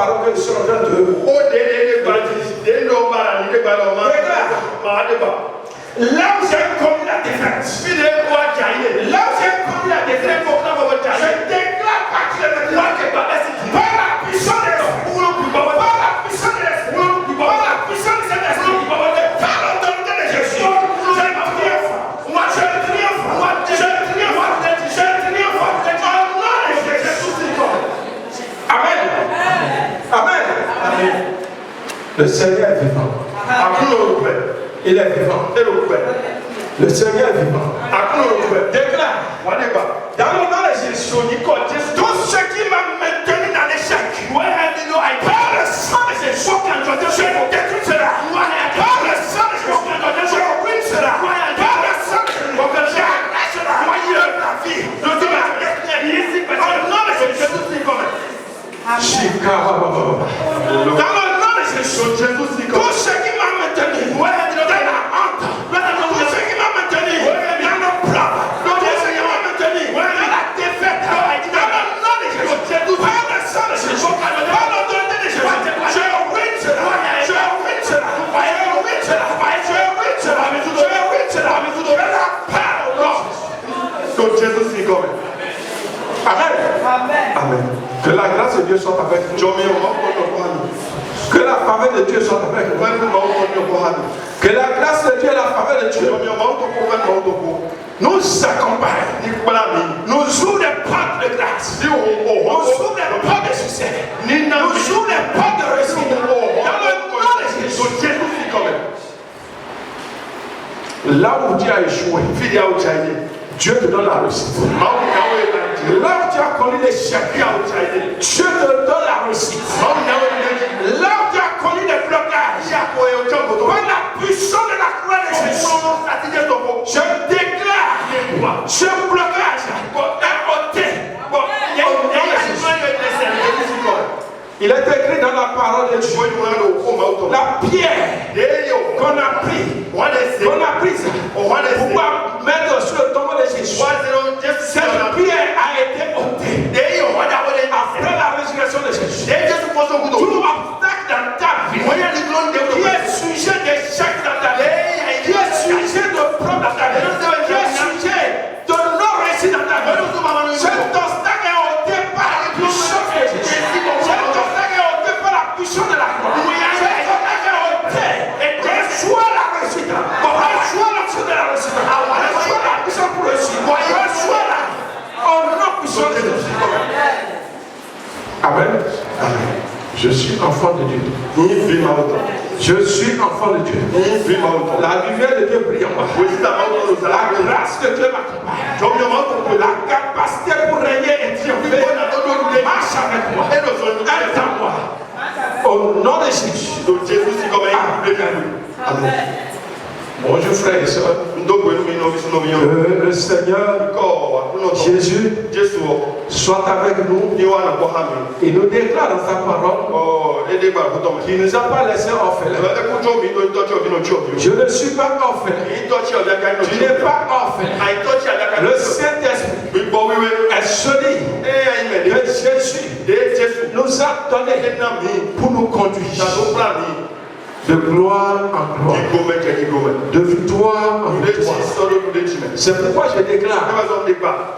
parole que je suis en train de là où j'ai commis la défaite, là où j'ai commis la défaite, je déclare particulièrement par la puissance de l'esprit, par la puissance de l'esprit, par la puissance de cet esprit, par l'autorité de Jésus, je triomphe, je triomphe, je triomphe, je triomphe, au nom de Jésus. Amen. Amen. Amen. Le Seigneur est vivant. Il est vivant. Le Seigneur est vivant. Déclare. Dans le nom de Jésus, tout ce qui m'a maintenu dans l'échec, par le sang de Jésus, je détruis cela. Par le sang de Jésus, je ruine cela. Par le sang de Jésus, j'arrête cela. La vie. Dans le nom de Jésus. Dans le nom de Jésus, tout ce qui m'a maintenu dans la honte, tout ce qui m'a maintenu dans le plan, tout ce qui m'a maintenu dans la défaite, dans le nom de Jésus, par le sang de Jésus, par l'autorité de Jésus, je ruine cela, je ruine cela, je ruine cela, je ruine cela, je ruine cela, je la parole de Jésus est comme. Amen. Amen. Que la grâce de Dieu soit avec nous. Que la faveur de Dieu soit avec nous. Que la grâce de Dieu et la faveur de Dieu nous accompagnent. Nous ouvrent les portes de grâce. Nous ouvrent les portes de succès. Nous ouvrent les portes de réussite. Dans le nom de Jésus. Là où Dieu a échoué, Dieu te donne la réussite. Là où tu as connu l'échec, Dieu te donne la réussite. Là où tu as connu les blocages, par la puissance de la croix de Jésus, je déclare ce blocage est ôté. Il est écrit dans la parole de Dieu, la pierre qu'on a prise pour mettre sur le tombeau de Jésus, cette pierre a été ôtée après la résurrection de Jésus. Tout obstacle dans ta vie qui est sujet d'échec dans ta vie, qui est sujet de problème dans ta vie, qui est sujet de non-réussite dans ta vie, cet obstacle est ôté par la puissance de Jésus. De la croix. Et reçois la réussite. Reçois l'option de la réussite. Reçois la puissance pour réussir. Reçois la. Au nom puissant de Jésus. Amen. Amen. Je suis enfant de Dieu. Je suis enfant de Dieu. La lumière de Dieu brille en moi. La grâce de Dieu m'accompagne. La capacité pour régner et triompher marche avec moi. Aide en moi. Au nom de Jésus. Amen. Bonjour frères et sœurs. Que le Seigneur Jésus soit avec nous. Il nous déclare dans sa parole qu'il ne nous a pas laissé orphelins. Je ne suis pas orphelin. Tu n'es pas orphelin. Le Saint-Esprit est celui que Jésus nous a donné pour nous conduire de gloire en gloire, de victoire en victoire. C'est pourquoi je déclare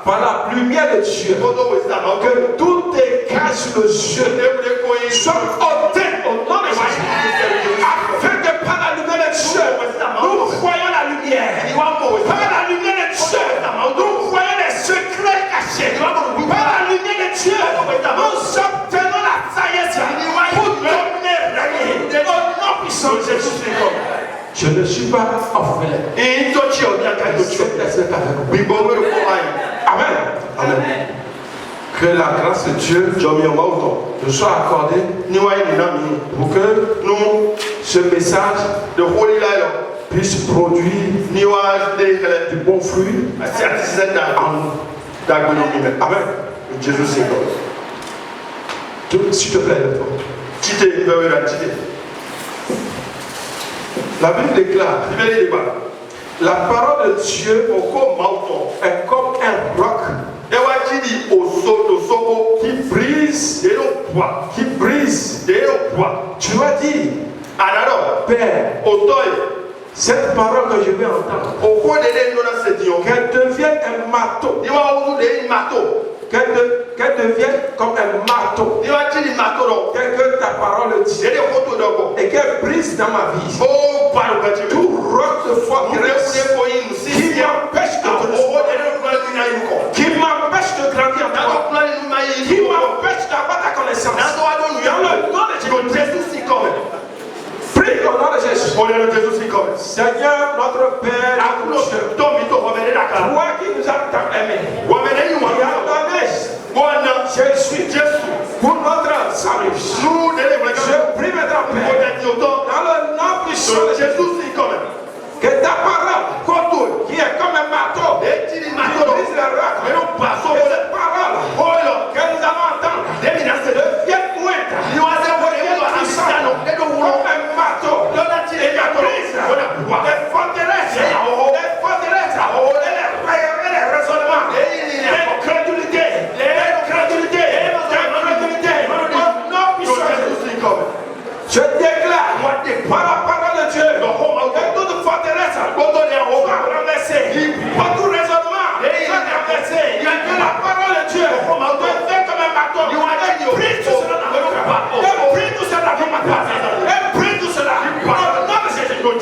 par la lumière de Dieu que tout écart sur le ciel soit ôté au nom de Jésus, afin que par la lumière de Dieu nous voyons la lumière. Par la lumière de Dieu nous voyons les secrets cachés. Par la lumière de Dieu nous obtenons la sagesse pour dominer, régner au nom puissant de Jésus. Je ne suis pas orphelin. Amen. Amen. Que la grâce de Dieu nous soit accordée pour que nous, ce message puisse produire du bon fruit en Amen. Jésus c'est God. S'il te plaît, la Bible déclare, la parole de Dieu est comme un roc qui brise brise. Qui brise. Tu vas dire, Père, cette parole que je vais entendre, qu'elle devienne un marteau. Qu'elle devienne comme un marteau. Que ta parole dit. Et qu'elle brise dans ma vie. Tout roc de forteresse qui m'empêche de te recevoir, qui m'empêche de grandir en toi, qui m'empêche d'avoir ta connaissance. Dans le nom de Jésus, prie au nom de Jésus. Seigneur, notre Père, notre Dieu, toi qui nous as tant aimés, qui a donné Jésus pour notre salut. Je prie maintenant, Père, dans le nom puissant de Jésus, que ta parole, qui est comme un marteau, qui brise les rocs, que cette parole que nous allons entendre devienne moindre, comme un marteau, et que brise les forteresses, les raisonnements, les crédulités, je déclare par la parole de Dieu que toute forteresse soit renversée, par tout raisonnement soit renversé, que la parole de Dieu te fait comme un bâton. Elle prie tout cela dans notre part. Elle prie tout cela dans ma part. Elle prie tout cela. Au nom de Jésus, le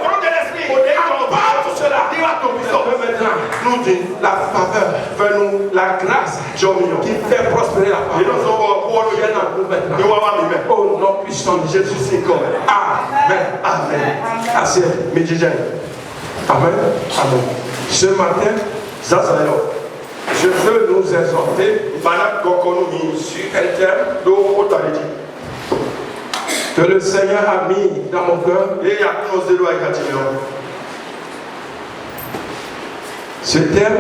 vent de l'esprit emporte tout cela. Maintenant, nous dit la faveur, fais-nous la grâce qui fait prospérer la parole. Viens à nous maintenant. Au nom puissant de Jésus, c'est comme. Amen. Amen. Assez. Amen. Amen. Ce matin, je veux nous exhorter sur un thème que le Seigneur a mis dans mon cœur. Ce thème,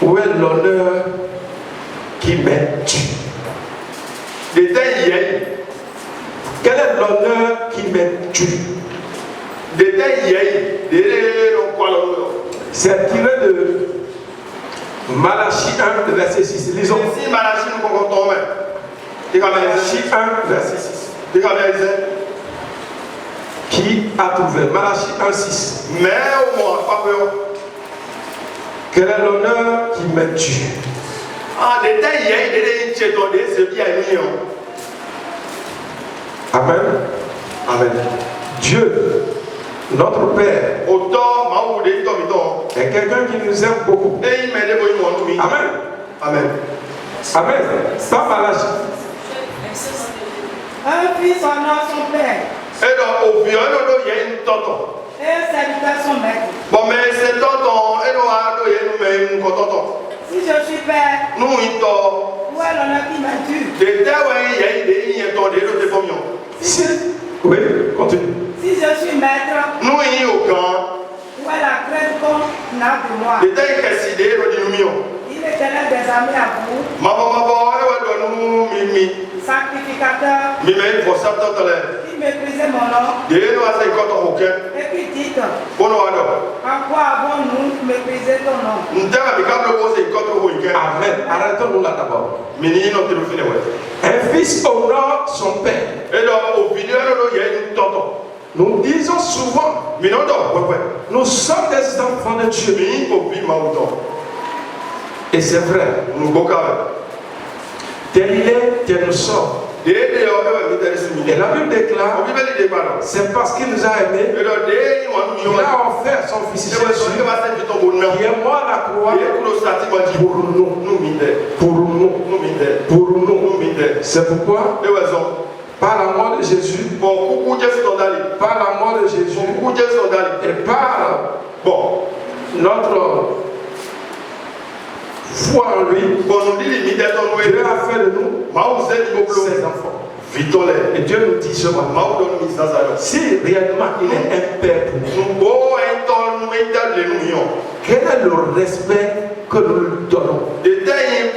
où est l'honneur qui m'est dû? Quel est l'honneur qui m'est dû? C'est tiré de Malachie 1, verset 6. Lisons. Malachie 1, verset 6. Qui a trouvé? Malachie 1, 6. Mais au moins, pas peur. Quel est l'honneur qui m'est dû? Amen. Amen. Dieu, notre Père, est quelqu'un qui nous aime beaucoup. Amen. Amen. Amen. Pas Malachie. Un fils honore son père. Et un serviteur son maître. Si je suis père, où est l'honneur qui m'a dû? Oui, continue. Si je suis maître, où est la crainte qu'on a de moi? Il est l'Éternel des armées à vous, sacrificateur, qui méprisait mon nom, et qui dit, en quoi avons-nous méprisé ton nom? Amen. Arrêtons-nous là d'abord. Un fils honore son père. Nous disons souvent, nous sommes des enfants de Dieu. Et c'est vrai, tel il est, tel nous sommes. Et la Bible déclare, c'est parce qu'il nous a aimés, il a offert son fils Jésus, qui est mort à la croix pour nous. C'est pourquoi, par la mort de Jésus, par la mort de Jésus, et par notre foi en lui, Dieu a fait de nous ses enfants. Et Dieu nous dit ce matin, si réellement il est un père pour nous, quel est le respect que nous lui donnons? Quel est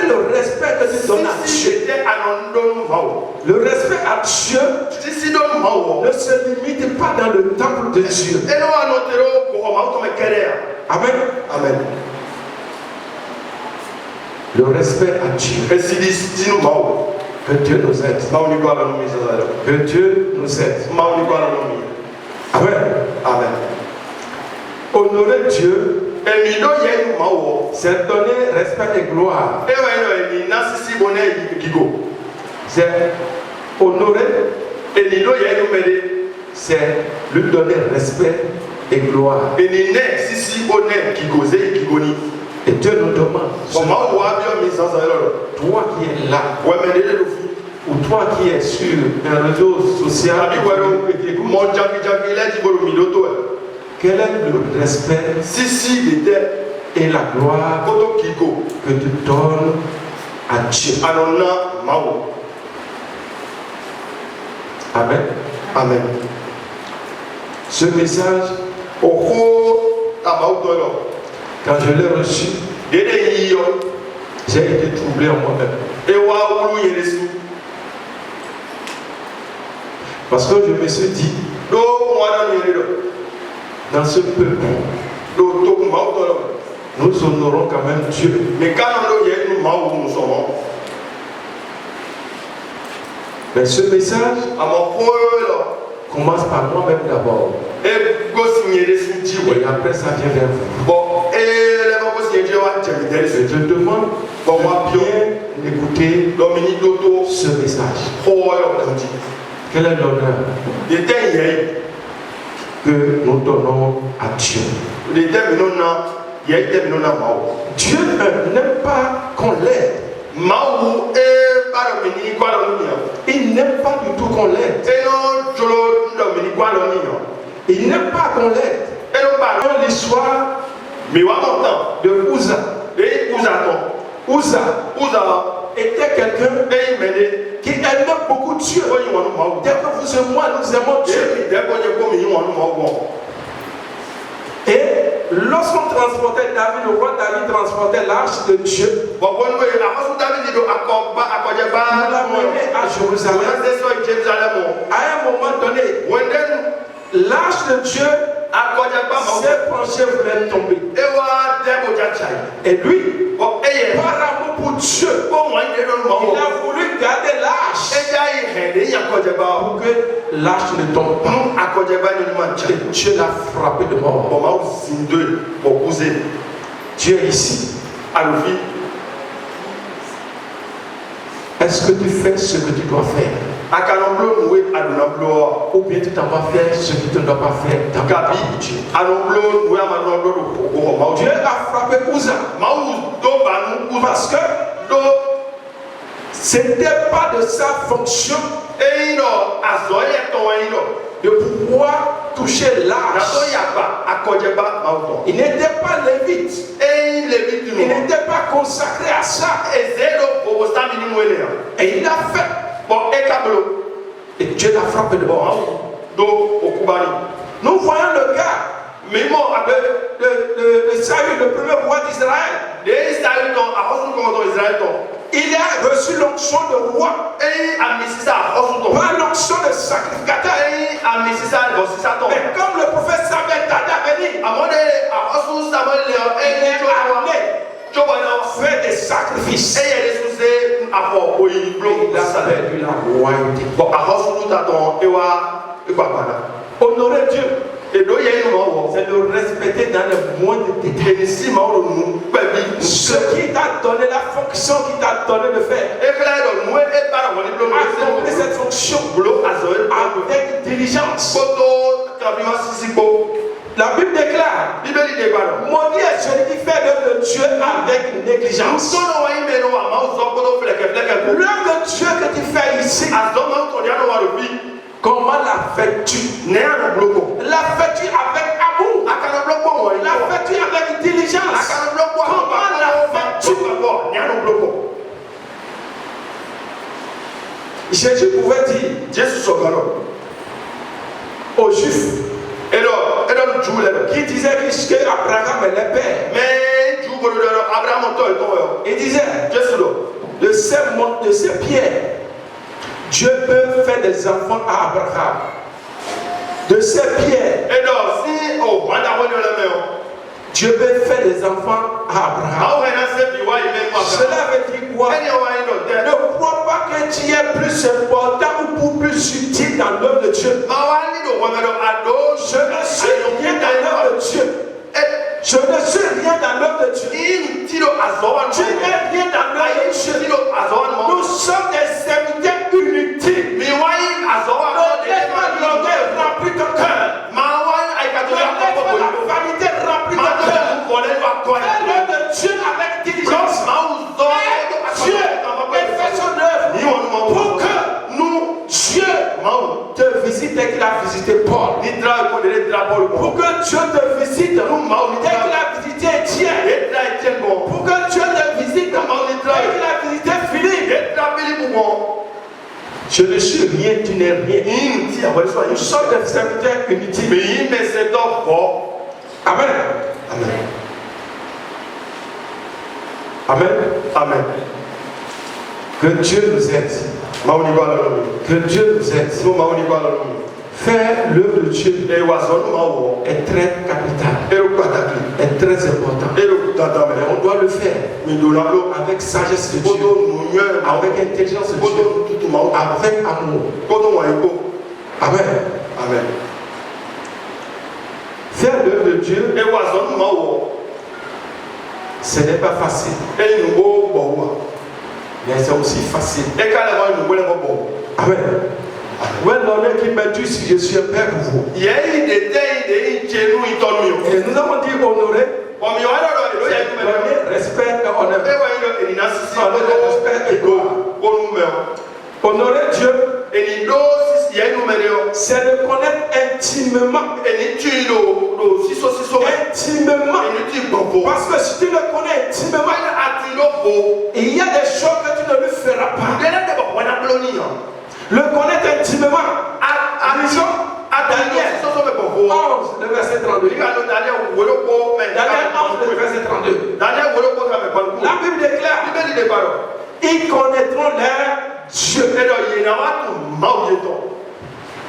le respect que tu donnes à Dieu? Le respect à Dieu ne se limite pas dans le temple de Dieu. Amen. Amen. Le respect à Dieu. Que Dieu nous aide. Que Dieu nous aide. Amen. Amen. Honorer Dieu, c'est donner respect et gloire. C'est honorer, c'est lui donner respect et gloire. Et Dieu nous demande, toi qui es là, ou toi qui es sur un réseau social, quel est le respect et la gloire que tu donnes à Dieu? Amen. Amen. Ce message, quand je l'ai reçu, j'ai été troublé en moi-même. Parce que je me suis dit, dans ce peuple, nous honorons quand même Dieu. Mais ce message commence par moi-même d'abord. Et après ça vient vers vous. Je te demande de bien écouter ce message. Quel est l'honneur que nous donnons à Dieu? Dieu n'aime pas qu'on l'aide. Il n'aime pas du tout qu'on l'aide. Il n'aime pas qu'on l'aide. Dans l'histoire de Uza. Uza était quelqu'un qui aimait beaucoup Dieu. Dès que vous et moi nous aimons Dieu. Et lorsqu'on transportait David, le roi David transportait l'arche de Dieu. Pour l'amener à Jérusalem. À un moment donné, l'arche de Dieu s'est penché, voulait tomber. Et lui, par amour pour Dieu, il a voulu garder l'arche pour que l'arche ne tombe pas. Et Dieu l'a frappé de mort. Dieu est ici. Est-ce que tu fais ce que tu dois faire? Ou bien tu t'en vas faire ce que tu ne dois pas faire dans ta vie? Dieu a frappé Uza parce que ce n'était pas de sa fonction de pouvoir toucher l'arche. Il n'était pas lévite. Il n'était pas consacré à ça. Et il l'a fait. Et Dieu l'a frappé de mort. Nous voyons le gars, le Saül, le premier roi d'Israël. Il a reçu l'onction de roi. Pas l'onction de sacrificateur. Mais comme le prophète Samuel tardait à venir, il est amené faire des sacrifices. Il a perdu la royauté. Honorer Dieu, c'est de respecter dans le moindre détail ce qui t'a donné, la fonction qui t'a donné de faire. Accomplir cette fonction avec diligence. La Bible déclare, maudit est celui qui fait l'œuvre de Dieu avec négligence. L'œuvre de Dieu que tu fais ici, comment la fais-tu? La fais-tu avec amour? La fais-tu avec diligence? Comment la fais-tu? Jésus pouvait dire aux Juifs qui disaient que Abraham est le père. Il disait de ces pierres, Dieu peut faire des enfants à Abraham. De ces pierres, Dieu veut faire des enfants à Abraham. Cela veut dire quoi? Ne crois pas que tu es plus important ou plus utile dans l'œuvre de Dieu. Je ne suis rien dans l'œuvre de Dieu. Je ne suis rien dans l'œuvre de Dieu. Tu n'es rien dans l'œuvre de Dieu. Nous sommes des serviteurs inutiles. Ne laisse pas l'orgueil remplir ton cœur. Ne laisse pas la vanité remplir ton cœur. Fais l'œuvre de Dieu avec diligence. Dieu fait son œuvre pour que nous, Dieu, te visite et qu'il a visité Paul. Pour que Dieu te visite et qu'il a visité Étienne. Pour que Dieu te visite et qu'il a visité Philippe. Je ne suis rien, tu n'es rien. Nous sommes des serviteurs inutiles. Amen. Amen. Amen. Amen. Que Dieu nous aide. Que Dieu nous aide. Faire l'œuvre de Dieu est très capital, est très important. Mais on doit le faire avec sagesse de Dieu, avec intelligence de Dieu, avec amour. Amen. Amen. Faire l'œuvre de Dieu, ce n'est pas facile. Mais c'est aussi facile. Amen. Ouais, l'honneur qui m'a dit si je suis un père pour vous. Et nous avons dit honorer, respect et honneur. Respect et gloire. Honorer Dieu, c'est de connaître intimement. Parce que si tu le connais intimement, il y a des choses que tu ne lui feras pas. Le connaître intimement. Lisons à Daniel 11, le verset 32. Daniel 11, le verset 32. La Bible déclare, ils connaîtront leur Dieu.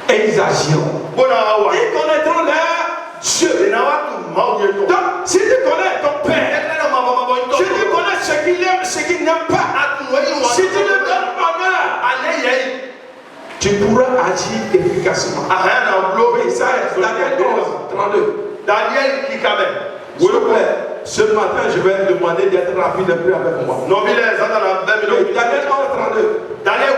Et ils agiront. Ils connaîtront leur Dieu. Donc, si tu connais ton Père, si tu connais ce qu'il aime, ce qu'il n'aime pas, si tu lui donnes honneur, tu pourras agir efficacement. Daniel 11, 32. Daniel qui quand même. S'il vous plaît, ce matin, je vais demander d'être rapide un peu avec moi. Daniel 11, 32. Daniel,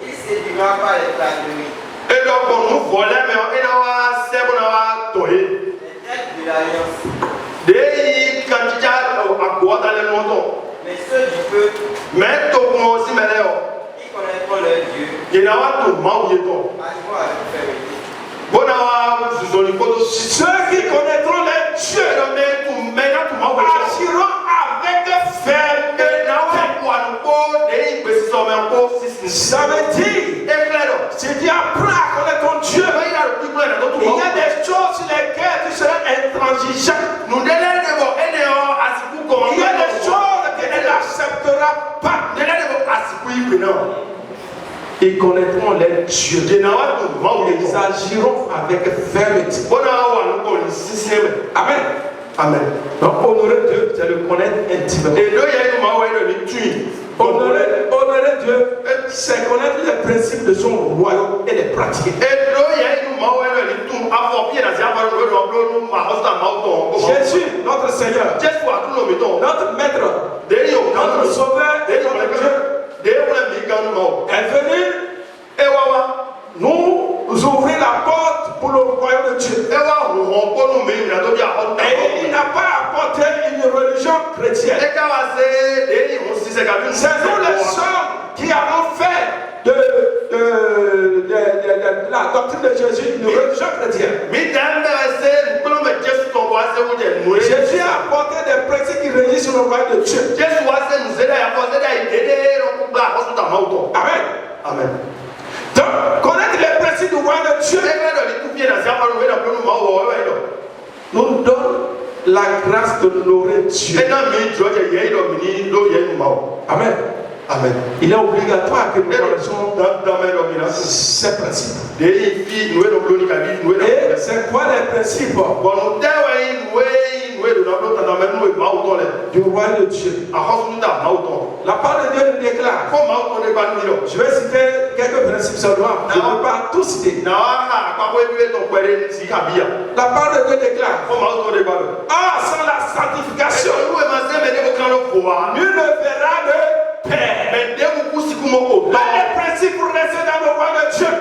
il séduira par les flatteries. Et donc, on nous volait, mais on a fait les têtes de l'alliance. Des candidats à quoi dans les montants. Mais ceux du peuple. Mais tout le monde aussi, mais ils connaîtront leur Dieu. Il y a un tout le monde. Ceux qui connaîtront leur Dieu agiront avec fermeté. Ça veut dire, si tu apprends à connaître ton Dieu, il y a des choses sur lesquelles tu seras intransigeant. Il y a des choses que tu n'accepteras pas. Ils connaîtront les dieux. Et ils agiront avec fermeté. Amen. Amen. Donc honorer Dieu, c'est le connaître intimement. Honorer Dieu, c'est connaître les principes de son royaume et les pratiquer. Jésus, notre Seigneur, notre Maître, notre Sauveur et notre Dieu est venu nous ouvrir la porte pour le royaume de Dieu. Et il n'a pas apporté une religion chrétienne. C'est nous les hommes qui avons fait de la doctrine de Jésus une religion chrétienne. Jésus a apporté des principes qui régissent sur le royaume de Dieu. Amen. Amen. Donc, connaître les principes du royaume de Dieu nous donne la grâce de l'honorer Dieu. Amen. Amen. Il est obligatoire que nous connaissions ces principes. Et c'est quoi les principes du roi de Dieu? La parole de Dieu nous déclare. Je vais citer quelques principes seulement. Je ne vais pas tous citer. La parole de Dieu déclare. Ah, sans la sanctification, nul ne verra de paix. Mais les principes pour rester dans le roi de Dieu,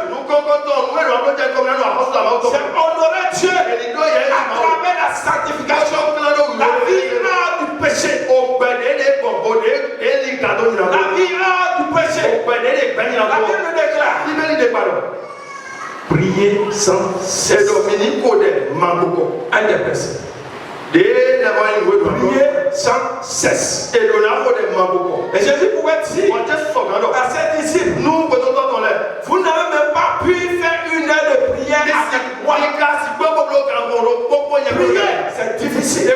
c'est honorer Dieu à travers la sanctification. La vie hors du péché. La vie hors du péché. La Bible déclare. Prier sans cesse. Un des principes. Prier sans cesse. Et Jésus pouvait dire à ses disciples, vous n'avez même pas pu faire une heure de prière avec moi. Prier, c'est difficile.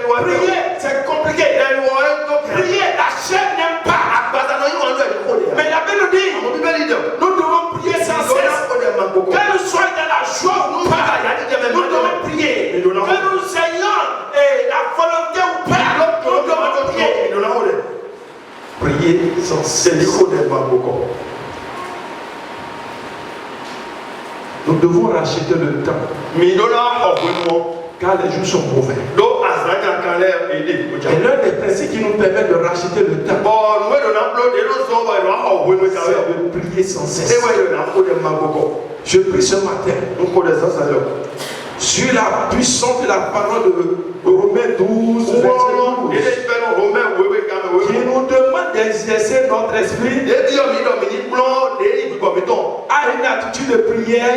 Prier, c'est compliqué. Prier, la chair n'aime pas. Mais la Bible dit, nous devons prier sans cesse. Que nous soyons dans la joie ou pas, nous devons prier. Que nous ayons la volonté ou pas, nous devons prier. Prier sans cesse. Nous devons racheter le temps. Car les jours sont mauvais. Et l'un des principes qui nous permet de racheter le temps, c'est de prier sans cesse. Je prie ce matin sur la puissance de la parole de Romains 12, verset 12, qui nous demande d'exercer notre esprit à une attitude de prière.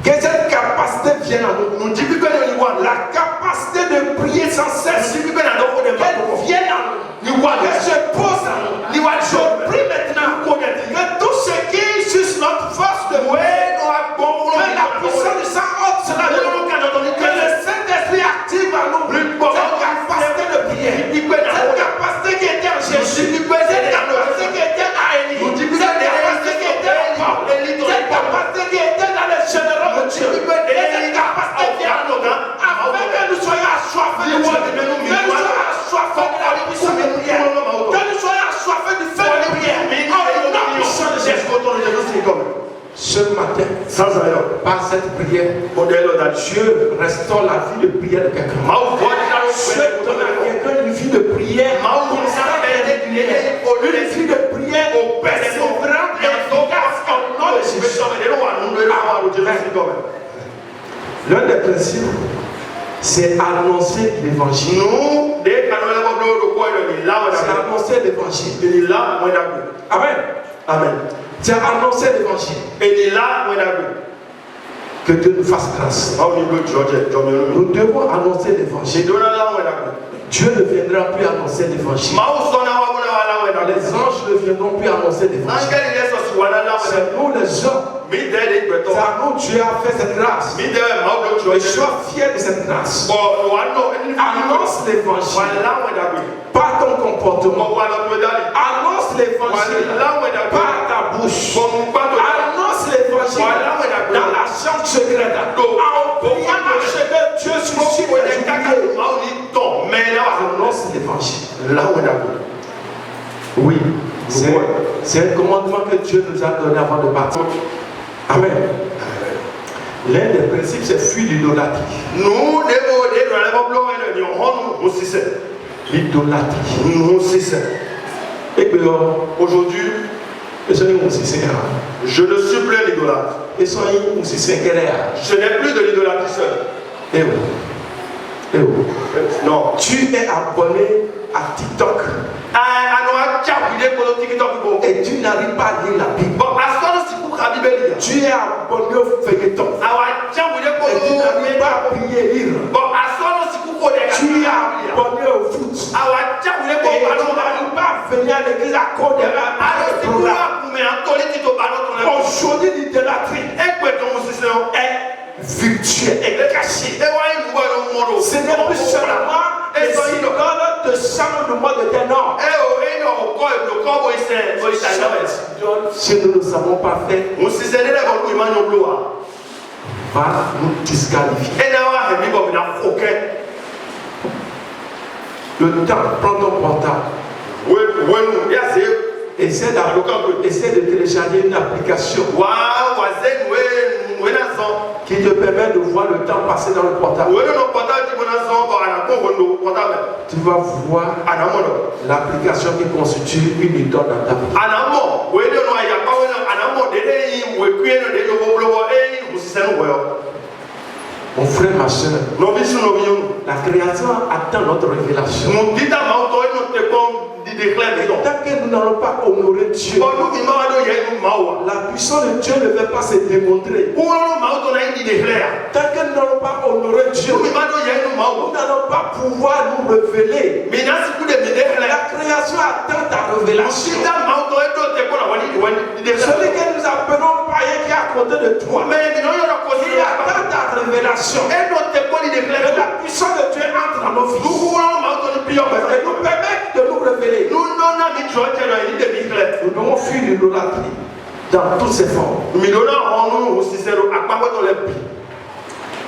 Que cette capacité vienne à nous. La capacité de prier sans cesse, qu'elle vienne à nous. Que je pose à nous. Je prie maintenant que tout ce qui est sur notre force de prière, que la puissance du sang ôte cela de nous. Que le Saint-Esprit active à nous cette capacité de prière. Cette capacité qui était en Jésus. Cette capacité qui était à Élie. Cette capacité qui était en Paul. Cette capacité qui était dans les généraux. Et cette capacité qui est en nous, afin que nous soyons assoiffés de Dieu, que nous soyons assoiffés de la puissance de prière, que nous soyons assoiffés du feu de prière, en la puissance de Jésus. Ce matin, par cette prière, Dieu restaure la vie de prière de quelqu'un. Dieu donne à quelqu'un une vie de prière, une vie de prière persévérante et efficace au nom de Jésus. L'un des principes, c'est annoncer l'évangile. C'est annoncer l'évangile. Amen. Amen. C'est annoncer l'évangile. Que Dieu nous fasse grâce. Nous devons annoncer l'évangile. Dieu ne viendra plus annoncer l'évangile. Les anges ne viendront plus annoncer l'évangile. C'est nous les hommes. C'est à nous Dieu a fait cette grâce. Et sois fier de cette grâce. Annonce l'évangile par ton comportement. Annonce l'évangile par ta bouche. Annonce l'évangile dans la chambre secrète. En priant à ce que Dieu suscite les annonce l'évangile. Oui, c'est un commandement que Dieu nous a donné avant de partir. Amen. L'un des principes, c'est fuir l'idolâtrie. L'idolâtrie. Et puis aujourd'hui, je ne suis plus l'idolâtre. Je n'ai plus de l'idolâtrie seule. Et où? Non. Tu es abonné à TikTok. Et tu n'arrives pas à lire la Bible. Tu es abonné au feuilleton. Et tu n'arrives pas à prier lire. Tu es abonné au foot. Et tu n'arrives pas à venir à l'église à cause de la aujourd'hui, l'idolâtrie est virtuelle et cachée. Ce n'est plus seulement les idoles de de sang de moi de tes noms. Si nous ne savons pas faire, va nous disqualifier. Le temps, prends ton portable. Essaie de télécharger une application qui te permet de voir le temps passer dans le portable. Tu vas voir l'application qui constitue une idole dans ta vie. Mon frère, ma soeur, la création attend notre révélation. Tant que nous n'allons pas honorer Dieu, la puissance de Dieu ne va pas se démontrer. Tant que nous n'allons pas honorer Dieu, nous n'allons pas pouvoir nous révéler. La création attend ta révélation. Celui que nous appelons païen qui est à côté de toi, il attend ta révélation. Et la puissance de Dieu entre dans nos vies. Et nous permet de nous révéler. Nous devons fuir l'idolâtrie dans toutes ses formes.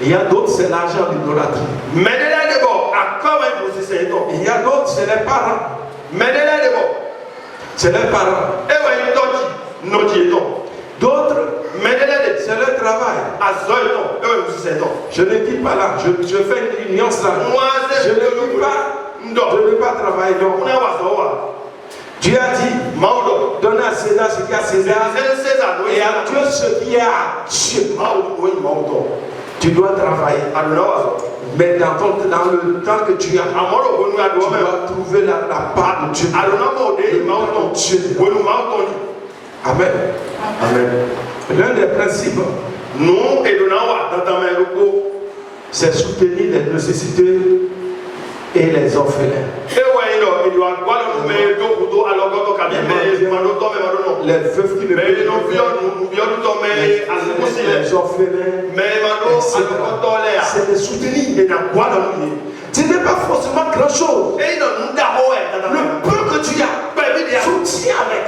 Il y a d'autres, c'est l'argent, l'idolâtrie. Il y a d'autres, c'est les parents. C'est les parents. D'autres, c'est le travail. Je ne dis pas là, je fais une nuance là. Je ne dis pas, je ne veux pas travailler. Dieu a dit, donne à César ce qui est à César et à Dieu ce qui est à Dieu. Tu dois travailler. Mais dans le temps que tu as, tu dois trouver la part de Dieu. Amen. Amen. L'un des principes, c'est soutenir les nécessités et les orphelins. Les veufs qui ne peuvent les orphelins, c'est les soutenir. Ce n'est pas forcément grand chose. Le peu que tu as, soutiens avec.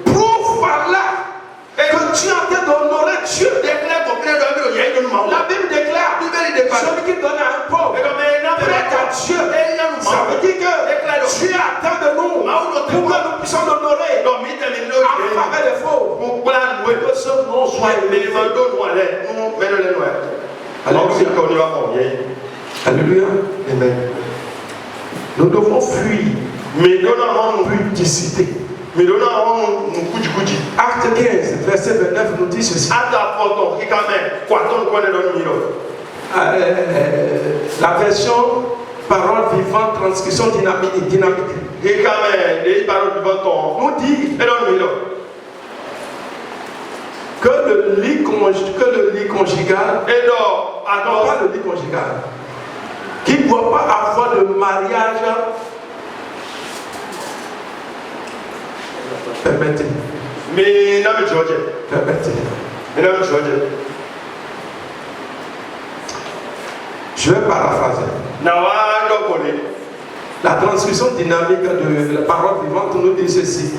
Prouve par là que tu es en train d'honorer Dieu. La Bible déclare, celui qui donne à un pauvre prête à Dieu. Ça veut dire que Dieu attend de nous pour que nous puissions l'honorer en faveur des pauvres. Que ce nom soit élevé. Alléluia. Amen. Nous devons fuir pudicité. Acte 15, verset 29 nous dit ceci. La version parole vivante, transcription dynamique nous dit que le lit conjugal, non pas le lit conjugal, qui ne doit pas avoir de mariage. Permettez. Je vais paraphraser. La transcription dynamique de la parole vivante nous dit ceci.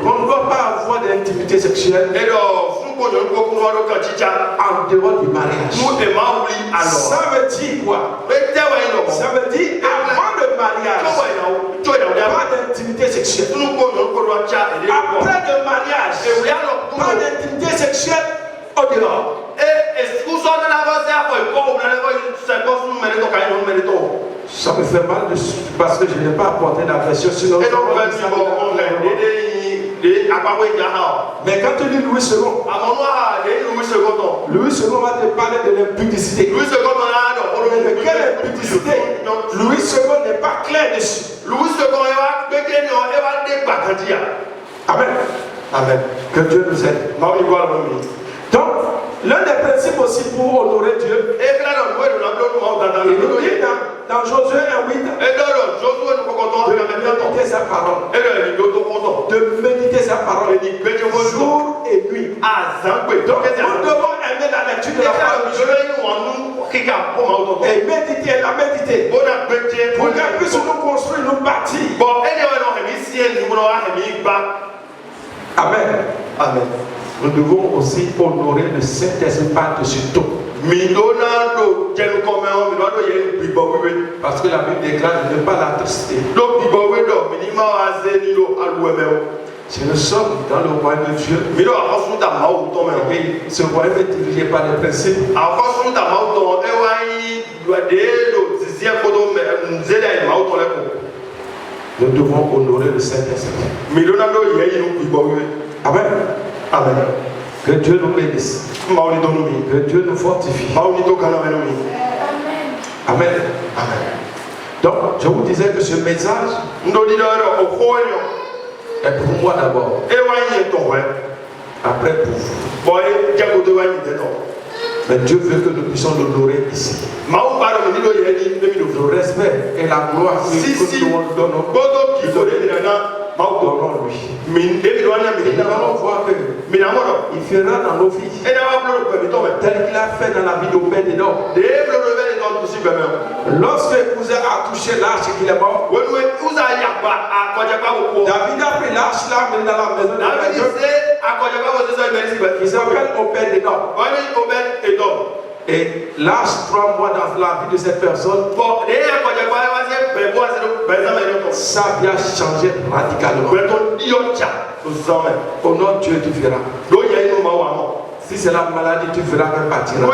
Qu'on ne doit pas avoir d'intimité sexuelle en dehors du mariage. Ça veut dire quoi? Ça veut dire avant le mariage, pas d'intimité sexuelle. Après le mariage, pas d'intimité sexuelle au dehors. Ça me fait mal parce que je n'ai pas apporté la version sinon. Mais quand tu lis Louis II, Louis II va te parler de l'impudicité. Mais de quelle impudicité? Louis II n'est pas clair dessus. Amen. Amen. Que Dieu nous aide. Donc, l'un des principes aussi pour honorer Dieu, il nous dit dans Josué 1:8 de méditer sa parole. De méditer sa parole jour et nuit. Donc, nous devons aimer la lecture de la parole de Dieu. Et méditer, la méditer. Pour qu'elle puisse nous construire, nous bâtir. Amen. Amen. Nous devons aussi honorer le Saint-Esprit par-dessus tout. Parce que la Bible déclare de ne pas l'attrister. Si nous sommes dans le royaume de Dieu, et ce royaume est dirigé par les principes. Nous devons honorer le Saint-Esprit. Amen. Amen. Que Dieu nous bénisse. Que Dieu nous fortifie. Amen. Amen. Donc, je vous disais que ce message est pour moi d'abord. Après pour vous. Mais Dieu veut que nous puissions l'honorer ici. Le respect et la gloire que nous donnons. Donnons-lui. Et nous allons voir qu'il fera dans nos vies tel qu'il a fait dans la vie d'Obed-Édom. Lorsque Uzzah a touché l'arche et qu'il est mort, David a pris l'arche là, mais dans la maison de Dieu. Il s'appelle Obed-Édom. Et l'arche 3 mois dans la vie de cette personne, sa vie a changé radicalement. Au nom de Dieu, tu feras. Si c'est la maladie, tu feras qu'elle partira.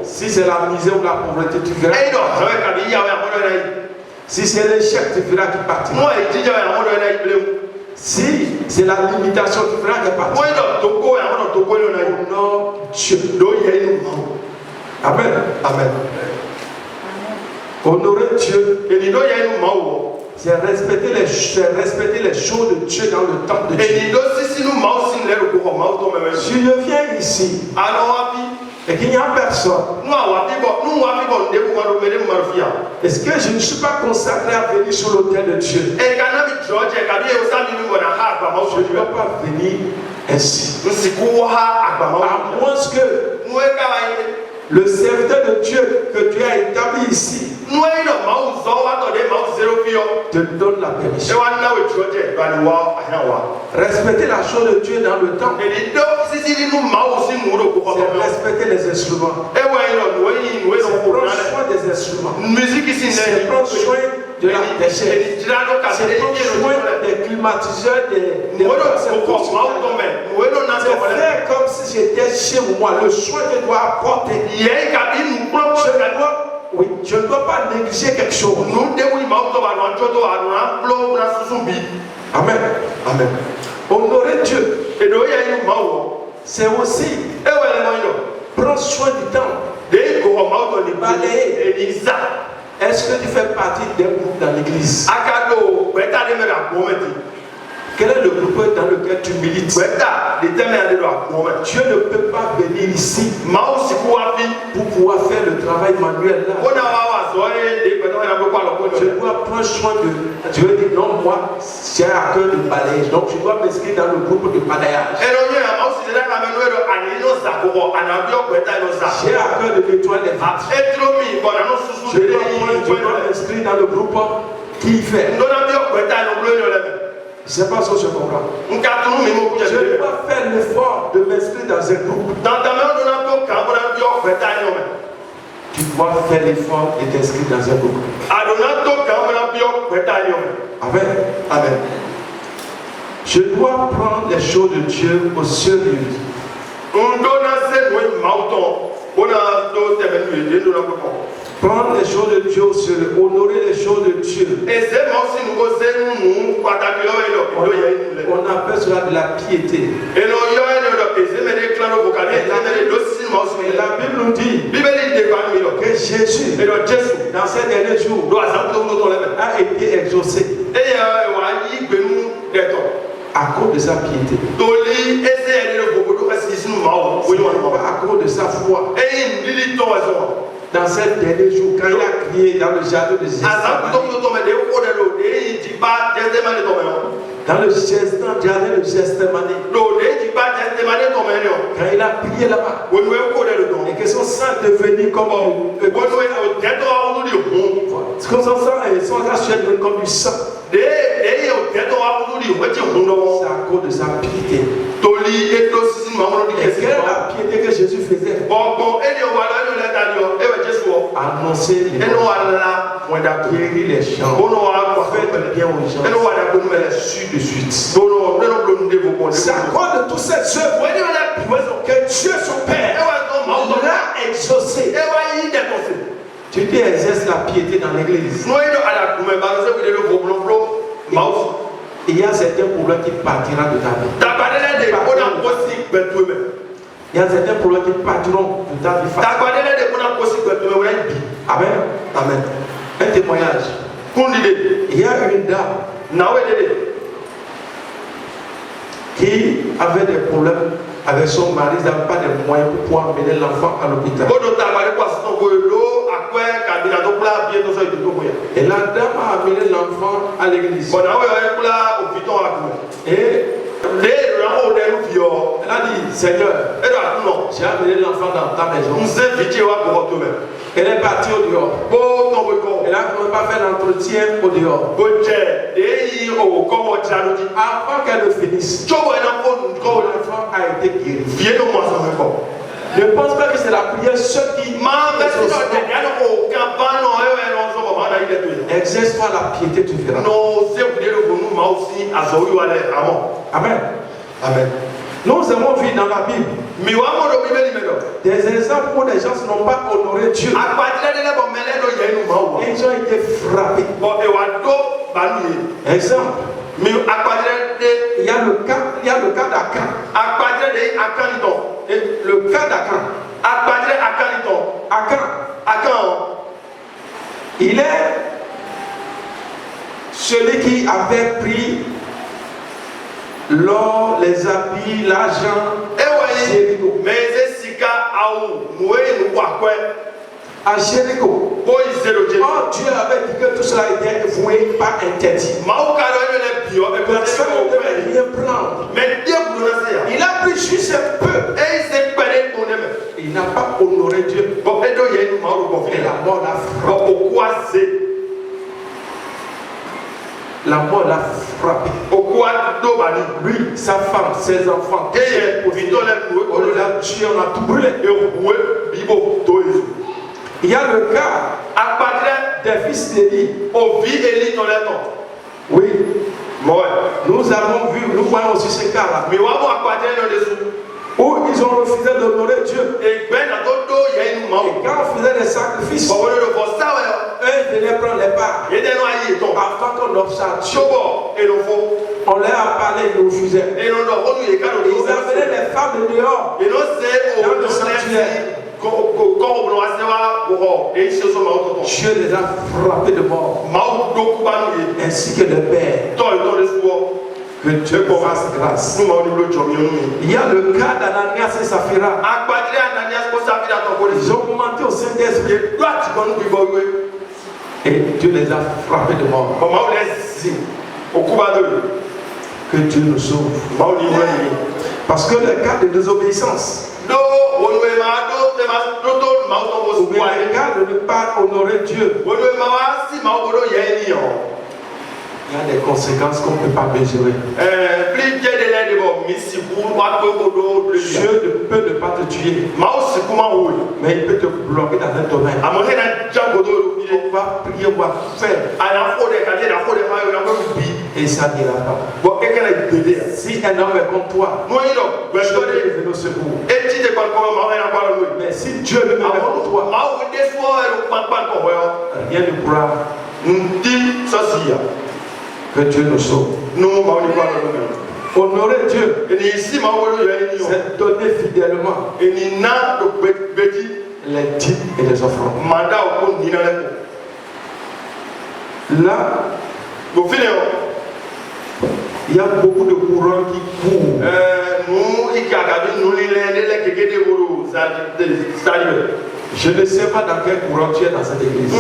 Si c'est la misère ou la pauvreté, tu feras. Si c'est l'échec, tu feras qu'il partira. Si c'est la limitation, tu feras qu'elle partira. Au nom de Dieu. Amen. Amen. Honorer Dieu, c'est respecter les choses de Dieu dans le temps de Dieu. Si je viens ici et qu'il n'y a personne, est-ce que je ne suis pas consacré à venir sur l'autel de Dieu? Je ne peux pas venir ainsi. À moins que le serviteur de Dieu que Dieu a établi ici te donne la permission. Respecter la chose de Dieu dans le temps, c'est respecter les instruments. C'est prendre soin des instruments. C'est prendre soin de la déchet. C'est prendre soin des climatiseurs, des c'est faire comme si j'étais chez moi. Le soin que je dois apporter. Je ne dois pas négliger quelque chose. Amen. Amen. Honorer Dieu, c'est aussi prendre soin du temps. Balayer. Est-ce que tu fais partie d'un groupe dans l'église? Quel est le groupe dans lequel tu milites? Dieu ne peut pas venir ici pour pouvoir faire le travail manuel là. Je dois prendre soin de Dieu. Dit non, moi j'ai à cœur de balayer. Donc je dois m'inscrire dans le groupe de balayage. J'ai à cœur de nettoyer les vitres. Je dois m'inscrire dans le groupe qui fait. Je ne sais pas si je comprends. Je dois faire l'effort de m'inscrire dans un groupe. Tu dois faire l'effort de t'inscrire dans un groupe. Amen. Amen. Je dois prendre les choses de Dieu au sérieux. Prendre les choses de Dieu au sérieux, honorer les choses de Dieu. On appelle cela de la piété. Et la Bible nous dit que Jésus, dans ces derniers jours, a été exaucé à cause de sa piété. Pas à cause de sa foi. Dans ces derniers jours, quand il a crié dans le jardin de Gethsemane, dans le jardin de Gethsemane, Quand il a prié là-bas, et que son sang est devenu comme son sang est comme du sang. C'est à cause de sa piété. Et quelle est la piété que Jésus faisait? Annoncer les guérir les gens, faire du bien aux gens, suite de suite. C'est à cause de toutes ces œuvres que Dieu son Père l'a exaucé. Tu exerces la piété dans l'église. Il y a certains problèmes qui partiront de ta vie. Il y a certains problèmes qui partiront de ta vie. Amen. Amen. Un témoignage. Il y a une dame qui avait des problèmes avec son mari, ils n'avaient pas de moyens pour pouvoir amener l'enfant à l'hôpital. Et la dame a amené l'enfant à l'église. Et elle a dit, Seigneur, j'ai amené l'enfant dans ta maison. Elle est partie au dehors. Elle n'a pas fait l'entretien au dehors. Avant qu'elle ne finisse, l'enfant a été guéri. Ne pense pas que c'est la prière seule qui exerce-toi la piété, tu verras. Amen. Amen. Nous avons vu dans la Bible des exemples où les gens n'ont pas honoré Dieu. Et ils ont été frappés. Exemple. Il y a le cas d'Akan. Et le cas d'Akan. Akan, il est celui qui avait pris l'or, les habits, l'argent, Jéricho. À Jéricho. Oh, Dieu avait dit que tout cela était voué, pas interdit. Personne ne devait rien prendre. Il a pris juste un peu. Il n'a pas honoré Dieu. Et la mort l'a frappé. La mort l'a frappé. Lui, sa femme, ses enfants, on l'a tué, on a tout brûlé. Il y a le cas des fils d'Élie. Oui. Nous avons vu, nous voyons aussi ce cas-là. Où ils ont refusé d'honorer Dieu. Et quand on faisait des sacrifices, eux venaient prendre les parts. Avant qu'on observe, on leur a parlé, ils refusaient. Ils amenaient les femmes de dehors dans le sanctuaire. Dieu les a frappés de mort, ainsi que le Père. Que Dieu fasse grâce. Il y a le cas d'Ananias et Saphira. Ils ont commenté au Saint-Esprit et Dieu les a frappés de mort. Que Dieu nous sauve. Parce que le cas de désobéissance, ou bien le cas de ne pas honorer Dieu, il y a des conséquences qu'on ne peut pas mesurer. Dieu peut ne pas te tuer, mais il peut te bloquer dans un domaine. On va prier, on va faire, et ça n'ira pas. Si un homme est contre toi, Dieu peut venir au secours. Mais si Dieu ne est contre toi, rien ne pourra. Que Dieu nous sauve. Honorer Dieu, c'est donner fidèlement les dîmes et les offrandes. Là, il y a beaucoup de courants qui courent. Je ne sais pas dans quel courant tu es dans cette église.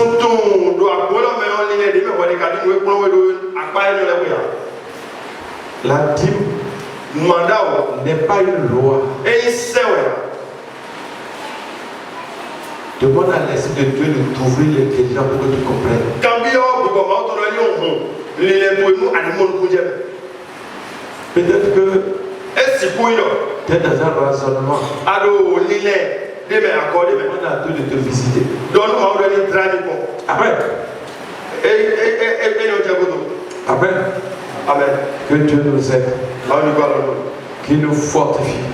La dîme n'est pas une loi. Demande à l'Esprit de Dieu de t'ouvrir les gens pour que tu comprennes. Peut-être que tu es dans un raisonnement. Demande à Dieu de te visiter. Amen. Amen. Amen. Que Dieu nous aide. Qu'il nous fortifie.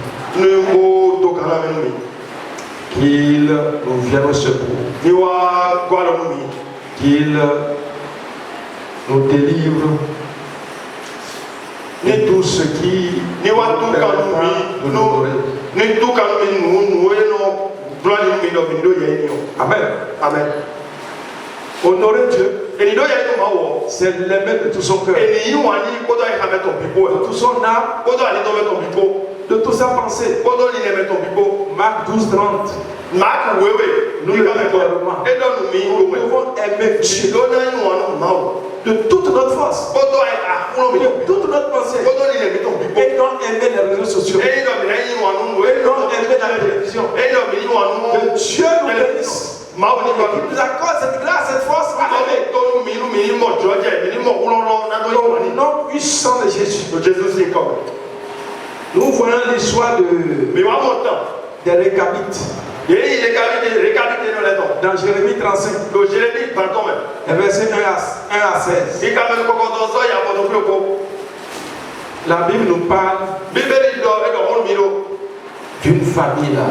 Qu'il nous vienne au secours. Qu'il nous délivre de tout ce qui nous permet de nous honorer. Amen. Amen. Honorer Dieu, c'est l'aimer de tout son cœur, de tout son âme, de toute sa pensée. Marc 12:30. Nous le clairement. Nous devons aimer Dieu de toute notre force, de toute notre pensée. Et non aimer les réseaux sociaux. Et non aimer la télévision. Que Dieu nous bénisse. Il nous accorde cette grâce, cette force à aimer. Au nom puissant de Jésus. Nous voyons l'histoire des Récabites. Dans Jérémie 35, verset 1 à 16. La Bible nous parle d'une famille là.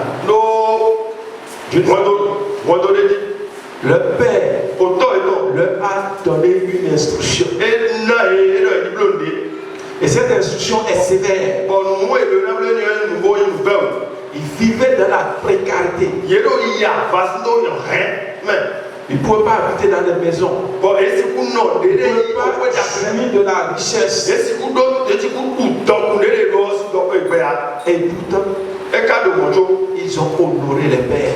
Le père leur a donné une instruction. Et cette instruction est sévère. Ils vivaient dans la précarité. Ils ne pouvaient pas habiter dans des maisons. Ils ne pouvaient pas jouir de la richesse. Et pourtant, ils ont honoré les pères.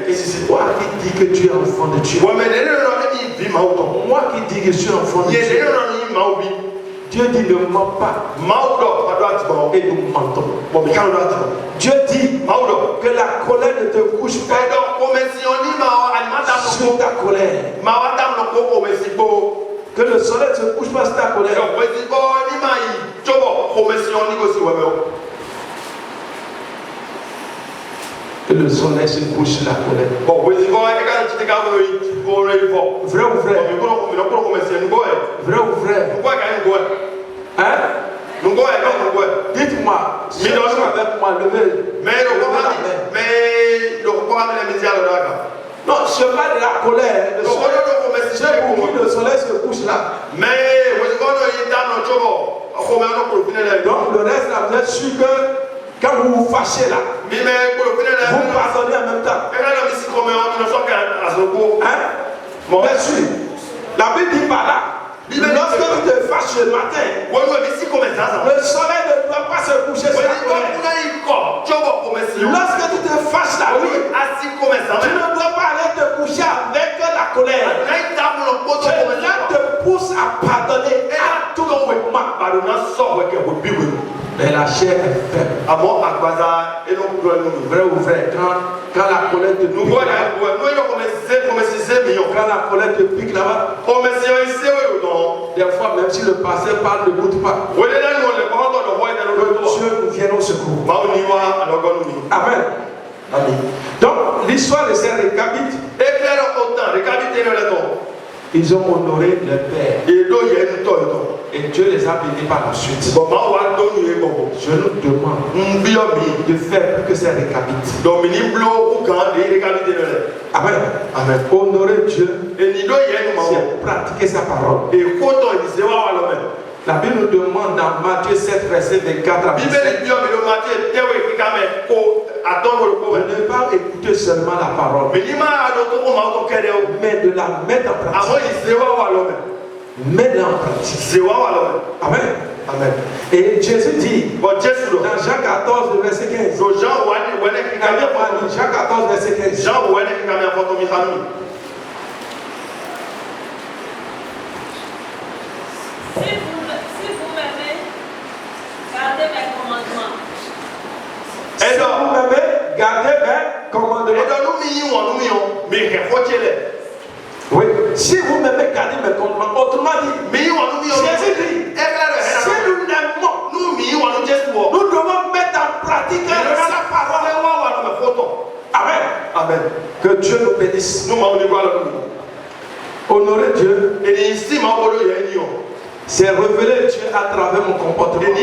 Et c'est toi qui dis que tu es enfant de Dieu. Moi qui dis que je suis enfant de Dieu. Dieu dit ne mens pas. Et nous mentons. Dieu dit que la colère ne te couche pas sur ta colère. Que le soleil ne se couche pas sur ta colère. Que le soleil se couche sur la colère. Vrai ou vrai? Vrai ou vrai? Hein? Dites-moi, si vous avec moi, levez. Non, je parle de la colère. C'est pour qui le soleil se couche là. Donc le reste là, vous êtes sûr que quand vous vous fâchez là, vous pardonnez en même temps. Hein? Bien sûr. La Bible dit par là. Lorsque tu te fâches le matin, le soleil ne doit pas se coucher sur la colère. Lorsque tu te fâches la nuit, tu ne dois pas aller te coucher avec la colère. Cela te pousse à pardonner à tout moment. Mais la chair est faible. Vrai ou vrai? Quand la colère te pique quand la colère te pique là-bas, des fois même si le pasteur parle, ne goûte pas. Dieu nous vienne au secours. Amen. Amen. Donc l'histoire de ces Récabites, ils ont honoré le père. Et Dieu les a bénis par la suite. Je nous demande de faire plus que ces Récabites. Amen. Amen. Honorer Dieu, c'est pratiquer sa parole. La Bible nous demande dans Matthieu 7, verset 24 à 27, de ne pas écouter seulement la parole, mais de la mettre en pratique. Mettre en pratique. Amen. Amen. Et Jésus dit dans Jean 14, verset 15. Jean 14, verset 15. Si vous Si vous m'aimez, gardez mes commandements. Oui, si vous m'aimez, gardez mes commandements. Autrement dit, Jésus dit, si nous l'aimons, nous devons mettre en pratique sa parole. Amen. Amen. Que Dieu nous bénisse. Honorer Dieu, c'est révéler Dieu à travers mon comportement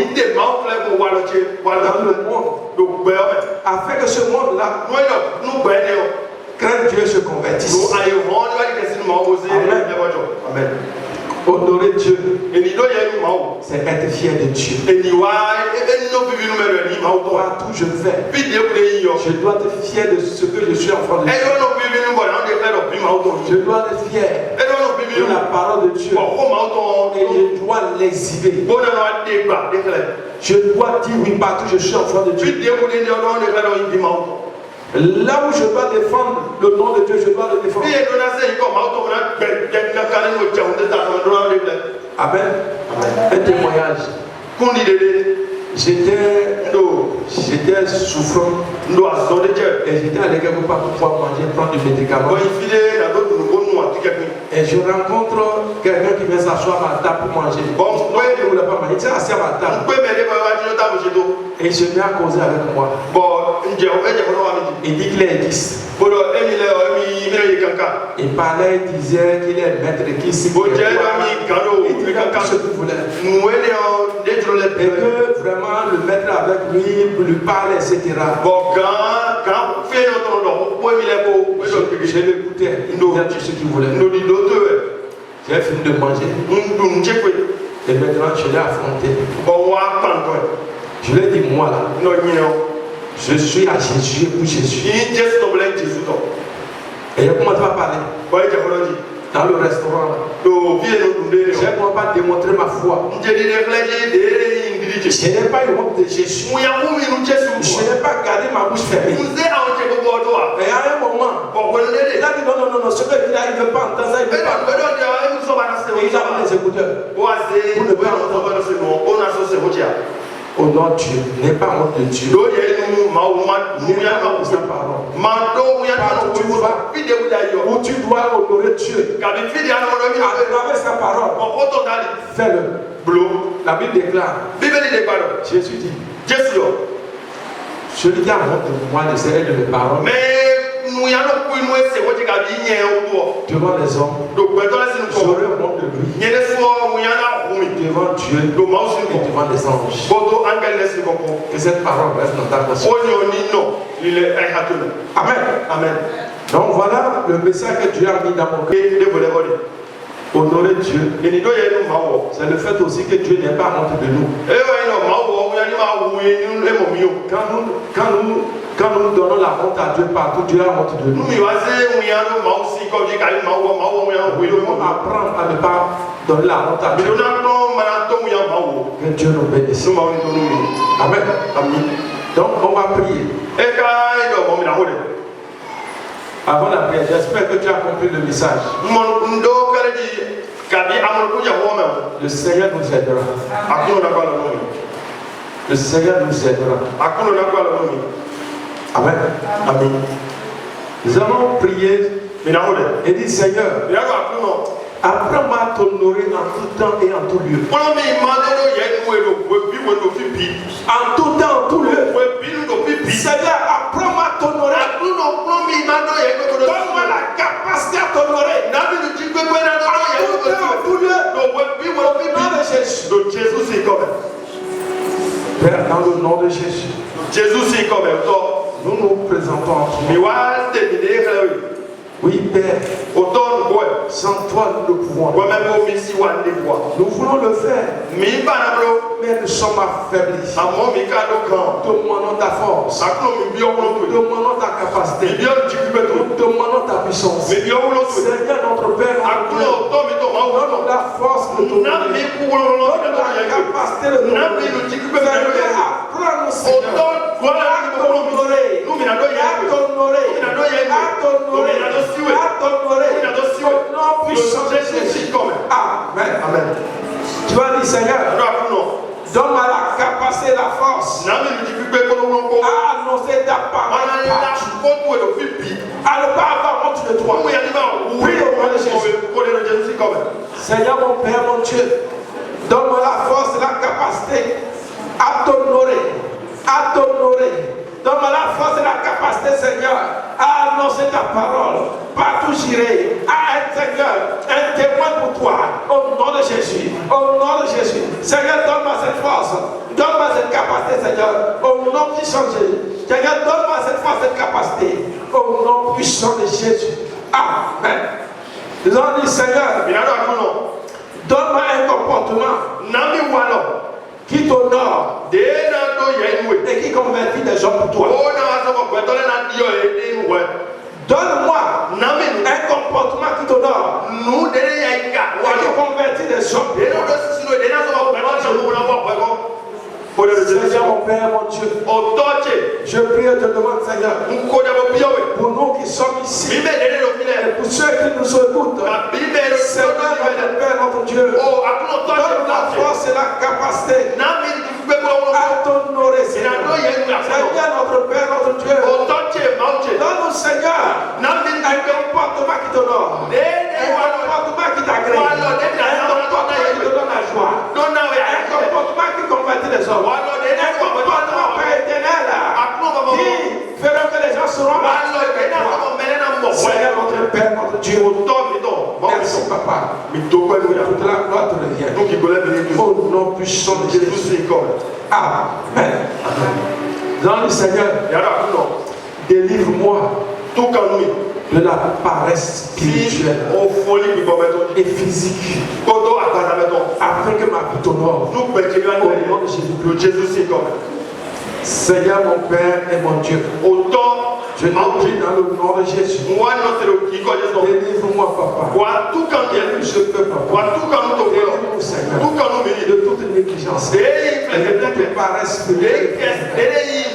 dans le monde, afin que ce monde-là craigne Dieu se convertisse. Amen. Amen. Honorer Dieu, c'est être fier de Dieu. Partout je vais, je dois être fier de ce que je suis enfant de Dieu. Je dois être fier de la parole de Dieu et je dois l'exhiber. Je dois dire oui partout je suis enfant de Dieu. Là où je dois défendre le nom de Dieu, je dois le défendre. Amen. Un témoignage. J'étais souffrant et j'étais allé quelque part pour pouvoir manger, prendre des médicaments. Et je rencontre quelqu'un qui vient s'asseoir à ma table pour manger. Il ne voulait pas manger, il s'est assis à ma table. Et il se met à causer avec moi. Il dit qu'il est 10. Il parlait, il disait qu'il est maître de qui il dit tout ce qu'il voulait. Et que vraiment le maître avec lui parle, etc. Je l'écoutais, il disait tout ce qu'il voulait. J'ai fini de manger. Et maintenant je l'ai affronté. Je lui ai dit, moi là, je suis à Jésus et pour Jésus. Et il a commencé à parler. Dans le restaurant, j'ai commencé à démontrer ma foi. Je n'ai pas une honte de Jésus. Je n'ai pas gardé ma bouche fermée. Et à un moment, il a dit non, ce qu'il a, il ne veut pas entendre ça, il ne veut pas entendre. Et il a mis les écouteurs. Pour ne pas entendre. Au nom de Dieu, n'aie pas honte de Dieu. N'aie pas honte de sa parole. Où tu dois honorer Dieu à travers sa parole, fais-le. La Bible déclare, Jésus dit, celui qui a honte de moi, de ses de mes paroles, devant les hommes, j'aurai honte de lui devant Dieu et devant les anges. Que cette parole reste dans ta conscience. Amen. Amen. Donc voilà le message que Dieu a mis dans mon cœur. Honorer Dieu, c'est le fait aussi que Dieu n'est pas honte de nous. Quand nous donnons la honte à Dieu partout, Dieu a honte de nous. Nous devons apprendre à ne pas donner la honte à Dieu. Que Dieu nous bénisse. Amen. Amen. Donc on va prier. Avant la prière, j'espère que tu as compris le message. Le Seigneur nous aidera. Le Seigneur nous aidera. Amen. Amen. Nous allons prier et dire Seigneur, apprends-moi à t'honorer en tout temps et en tout lieu. En tout temps, en tout lieu. Seigneur, apprends-moi à t'honorer. Donne-moi la capacité à t'honorer. En tout temps, en tout lieu. Au nom de Jésus. Père, dans le nom de Jésus. Nous nous présentons en toi. Oui, Père, sans toi nous ne pouvons. Nous voulons le faire, mais nous sommes affaiblis. Nous demandons ta force. Nous demandons ta capacité. Nous demandons ta puissance. Seigneur notre Père, donne la force de ton donne la capacité de ton Seigneur, apprends-nous, Seigneur, à t'honorer, au nom puissant de Jésus. Amen. Amen. Tu vas dire, Seigneur, donne-moi la capacité et la force à annoncer À ne pas avoir honte de toi. Prie au nom de Jésus. Seigneur mon Père, mon Dieu, donne-moi la force et la capacité à t'honorer, à t'honorer. Donne-moi la force et la capacité, Seigneur, à annoncer ta parole. Partout j'irai, à être, Seigneur, un témoin pour toi. Au nom de Jésus. Au nom de Jésus. Seigneur, donne-moi cette force. Donne-moi cette capacité, Seigneur. Au nom puissant de Jésus. Seigneur, donne-moi cette force, cette capacité. Au nom puissant de Jésus. Amen. Nous avons dit, Seigneur, donne-moi un comportement qui t'honore et qui convertit des gens pour toi. Donne-moi un comportement qui t'honore et qui convertit des gens pour toi. Seigneur mon Père, mon Dieu, je prie et te demande, Seigneur, pour nous qui sommes ici et pour ceux qui nous écoutent, Seigneur notre Père, notre Dieu, donne la force et la capacité à t'honorer, Seigneur. Seigneur notre Père, notre Dieu, donne-nous, Seigneur, un comportement qui t'honore, un comportement qui t'agrée, un comportement qui te donne la joie, un comportement qui convertit les hommes, un comportement Père éternel qui fera que les gens seront Seigneur notre Père, notre Dieu, merci Papa. Toute la gloire te revient. Au nom puissant de Jésus. Amen. Dans le Seigneur, délivre-moi de la paresse spirituelle et physique, afin que ma vie t'honore. Au nom de Jésus. Seigneur mon Père et mon Dieu, je te prie dans le nom de Jésus. Délivre-moi, Papa. Délivre ce peuple, Papa. Délivre-nous, Seigneur, de toute négligence et de toute paresse spirituelle.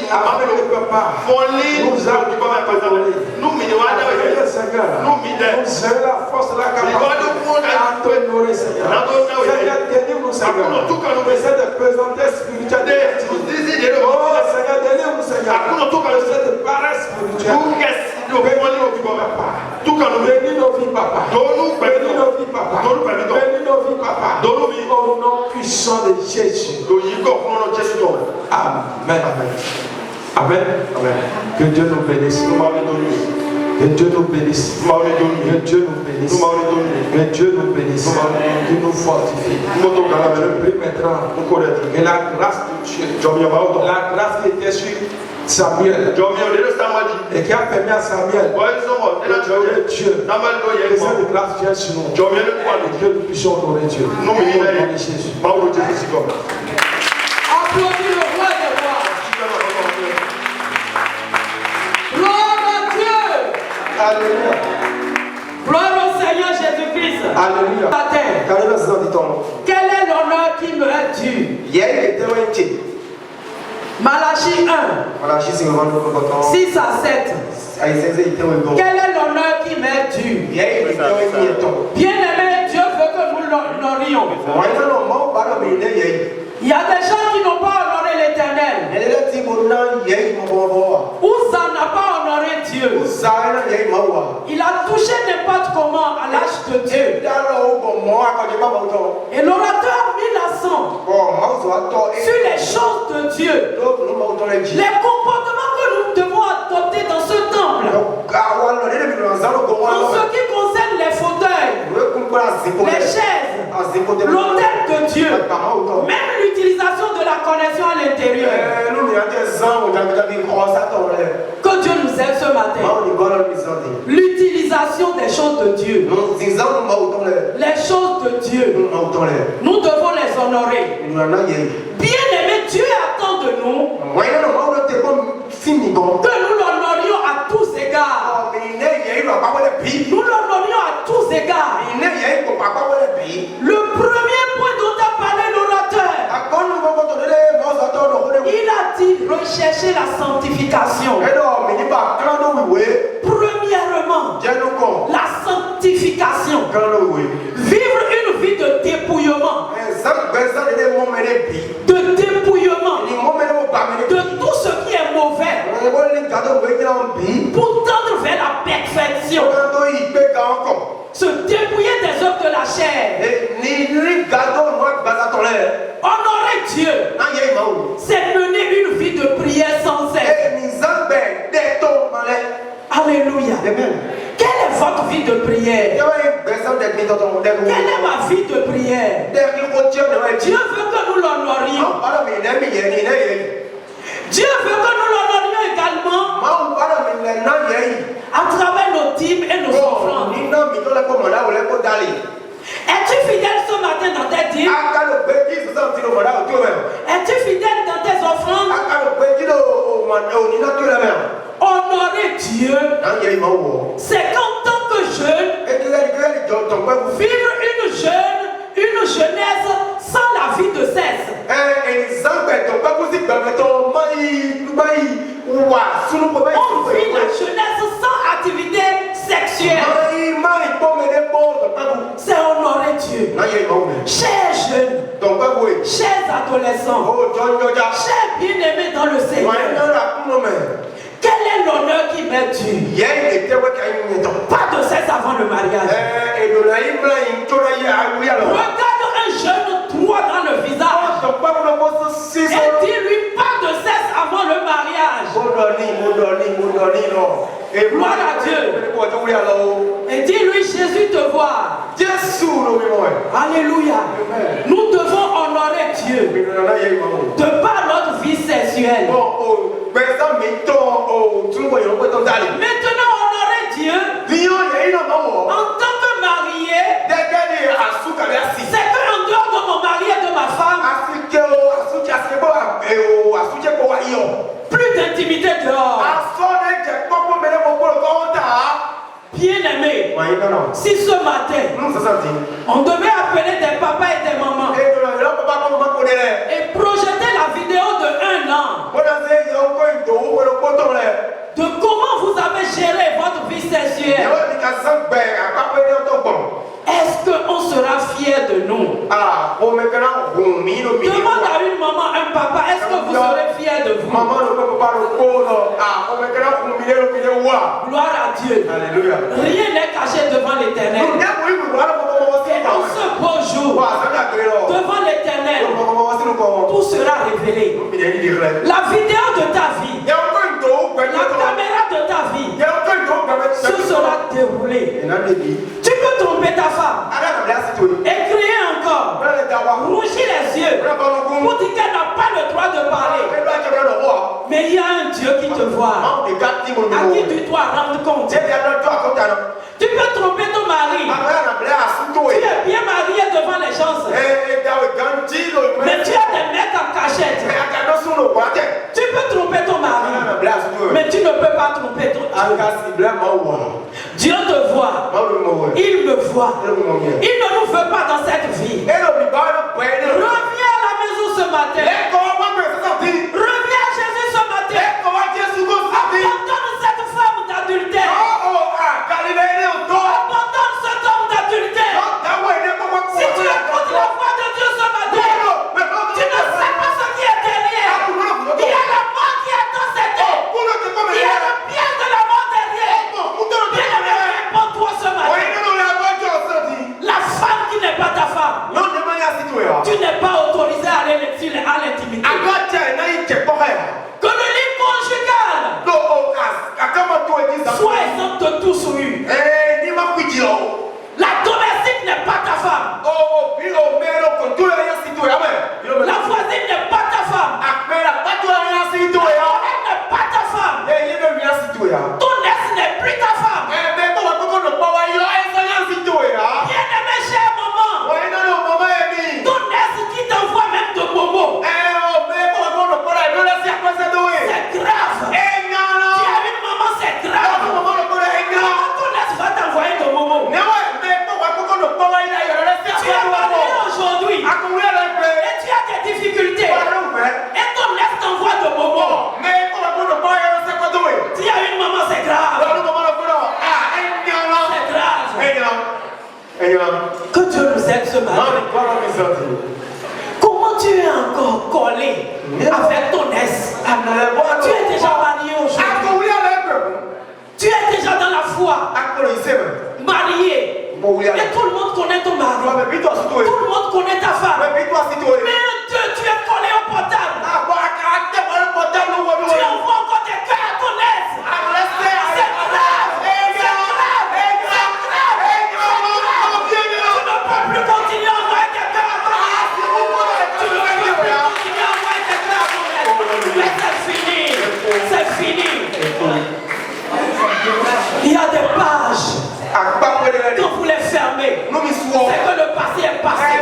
Afin que, Papa, nous avons Seigneur, nous avons la force de la capacité à t'honorer, Seigneur. Seigneur, délivre-nous, Seigneur. Essaie de présenter spiritualité. Oh, Seigneur, délivre-nous, Seigneur. Essaie de paresse spirituelle. Bénis nos vies, Papa. Bénis nos vies, Papa. Bénis nos vies, Papa. Au nom puissant de Jésus. Amen. Amen. Que Dieu nous bénisse. Que Dieu nous bénisse. Que Dieu nous bénisse. Que Dieu nous bénisse. Qu'il nous fortifie. Je prie maintenant que la grâce de Dieu, la grâce qui était sur Samuel et qui a permis à Samuel de Dieu, que cette grâce vienne sur nous et que nous puissions honorer Dieu. Au nom de Jésus. Applaudis le roi des rois. Gloire à Dieu. Alléluia. Gloire au Seigneur Jésus-Christ. Alléluia. Quel est l'honneur qui me est dû? Malachie 1, 6 à 7. Quel est l'honneur qui m'est dû? Bien-aimé, Dieu veut que nous l'honorions. Il y a des gens qui n'ont pas honoré l'Éternel. Uza n'a pas honoré Dieu. Il a touché n'importe comment à l'âge de Dieu. Et l'orateur a mis l'accent sur les choses de Dieu. Les comportements que nous devons adopter dans ce temple. En ce qui concerne les fauteuils, les chaises, l'autel de Dieu, même l'utilisation de la connexion à l'intérieur. Que Dieu nous aide ce matin. L'utilisation des choses de Dieu. Les choses de Dieu. Nous devons les honorer. Bien-aimé, Dieu attend de nous que nous l'honorions à tous égards. Nous l'honorions à tous égards. Le premier point dont a parlé l'orateur, il a dit rechercher la sanctification. Premièrement, la sanctification. Vivre une vie de dépouillement. De dépouillement. De tout ce qui est mauvais. perfection. Se dépouiller des œuvres de la chair. Honorer Dieu. C'est mener une vie de prière sans cesse. Alléluia. Quelle est votre vie de prière? Quelle est ma vie de prière? Dieu veut que nous l'honorions. Dieu veut que nous l'honorions également à travers nos dîmes et nos offrandes. Es-tu fidèle ce matin dans tes dîmes? Es-tu fidèle dans tes offrandes? Honorer Dieu, c'est qu'en tant que jeune, vivre une jeunesse sans la vie de cesse. On vit la jeunesse sans activité sexuelle. C'est honorer Dieu. Chers jeunes, chers adolescents, chers bien-aimés dans le Seigneur, quel est l'honneur qui m'est dû? Pas de cesse avant le mariage. Regarde un jeune droit dans le visage et dis-lui pas de cesse avant le mariage. Gloire à Dieu. Et dis-lui, Jésus te voit. Alléluia. Nous devons honorer Dieu de par notre vie sexuelle. Maintenant, honorer Dieu en tant que marié, c'est qu'en dehors de mon mari et de ma femme, plus d'intimité dehors. Bien-aimé, si ce matin on devait appeler des papas et des mamans et projeter la vidéo de 1 an de comment vous avez géré votre vie sexuelle, est-ce qu'on sera fier de nous? Demande à une maman, un papa, est-ce que vous serez fier de vous? Gloire à Dieu. Alléluia. Rien n'est caché devant l'Éternel. Et dans ce beau jour, devant l'Éternel, tout sera révélé. La vidéo de ta vie, la caméra de ta vie, ce sera déroulé. Tu peux tromper ta femme et crier encore, rougir les yeux pour dire qu'elle n'a pas le droit de parler. Mais il y a un Dieu qui te voit, à qui tu dois rendre compte. Tu peux tromper ton mari. Tu es bien marié devant les gens. Mais tu as des mecs en cachette. Tu peux tromper ton mari. Mais tu ne peux pas tromper ton Dieu. Dieu te voit. Il me voit. Il ne nous veut pas dans cette vie. Reviens à la maison ce matin. Reviens à Jésus ce matin. Abandonne cette femme d'adultère. Abandonne cet homme d'adultère. Si tu écoutes la voix de Dieu ce matin, tu ne sais pas ce qui est derrière. Il y a la mort qui attend cette terre. Il y a le piège de la mort derrière. Bien-aimé, réponds-toi ce matin. La femme qui n'est pas ta femme, tu n'es pas autorisé à aller à l'intimité. Que le lit conjugal soit exempt de tout souillure. La domestique n'est pas ta femme. La voisine n'est pas ta femme. Elle n'est pas ta femme. Ton ex n'est plus ta femme. Bien-aimé cher maman, ton ex qui t'envoie même de bobo, c'est grave. Tu as une maman, c'est grave. Ton ex va t'envoyer de bobo. Tu es marié aujourd'hui et tu as des difficultés. Et ton ex t'envoie de bobo. Tu as une maman, c'est grave. C'est grave. Que Dieu nous aide ce matin. Comment tu es encore collé avec ton ex? Tu es déjà marié aujourd'hui. Tu es déjà dans la foi. Et tout le monde connaît ton mari. Tout le monde connaît ta femme. Mais Dieu, tu es collé au portable. Tu envoies encore des cœurs à ton aise. C'est grave. Tu ne peux plus continuer à envoyer des cœurs à ton aise. Tu ne peux plus continuer à envoyer des cœurs à ton aise. Mais c'est fini. C'est fini. Il y a des pages. Quand vous les fermez, c'est que le passé est passé.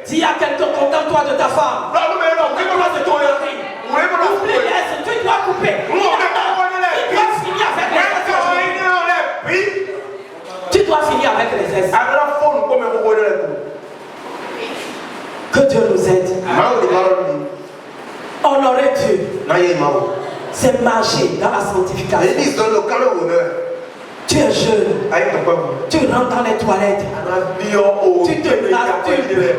Dis à quelqu'un, contente-toi de ta femme. Contente-toi de ton mari. Oublie les, tu dois couper. Tu dois finir avec les ex. Tu dois finir avec les ex. Que Dieu nous aide. Honorer Dieu, c'est marcher dans la sanctification. Tu es jeune. Tu rentres dans les toilettes. Tu te masturbes.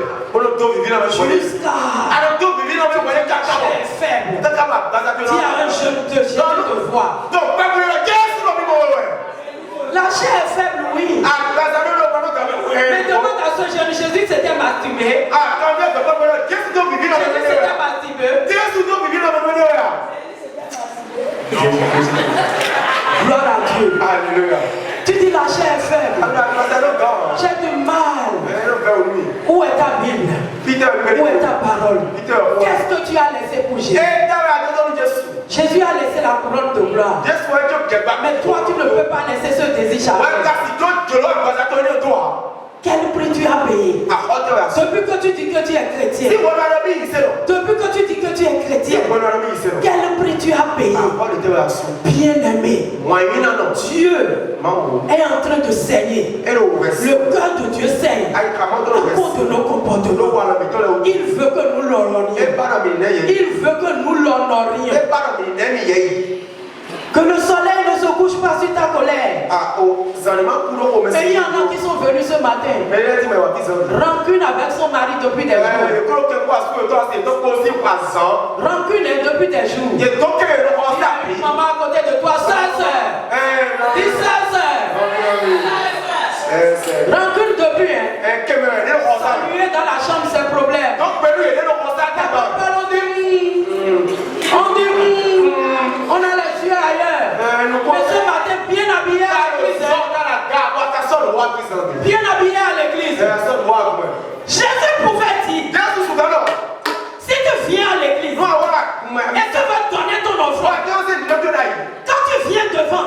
Jusqu'à. Tu es faible. Tu as un jeune de Jésus te voit. La chair est faible, oui. Mais demande à ce jeune, Jésus s'était masturbé. Jésus s'était masturbé. Gloire à Dieu. Alléluia. Tu dis la chair est faible. J'ai du mal. Où est ta Bible? Où est ta parole? Qu'est-ce que tu as laissé pour Jésus? Jésus a laissé la couronne de gloire. Mais toi, tu ne peux pas laisser ce désir charnel. Quel prix tu as payé? Depuis que tu dis que tu es chrétien. Depuis que tu dis que tu es chrétien. Quel prix tu as payé? Bien-aimé, Dieu est en train de saigner. Le cœur de Dieu saigne à cause de nos comportements. Il veut que nous l'honorions. Il veut que nous l'honorions. Que le soleil ne se couche pas sur ta colère. Mais il y en a qui sont venus ce matin. Rancune avec son mari depuis des jours. Rancune depuis des jours. Il y a maman à côté de toi, sœur. Dis sœur. Rancune depuis. Saluer dans la chambre, c'est problème. On a les yeux ailleurs. Mais ce matin, bien habillé à l'église. Bien habillé à l'église. Jésus pouvait dire, si tu viens à l'église et tu veux donner ton offrande, quand tu viens devant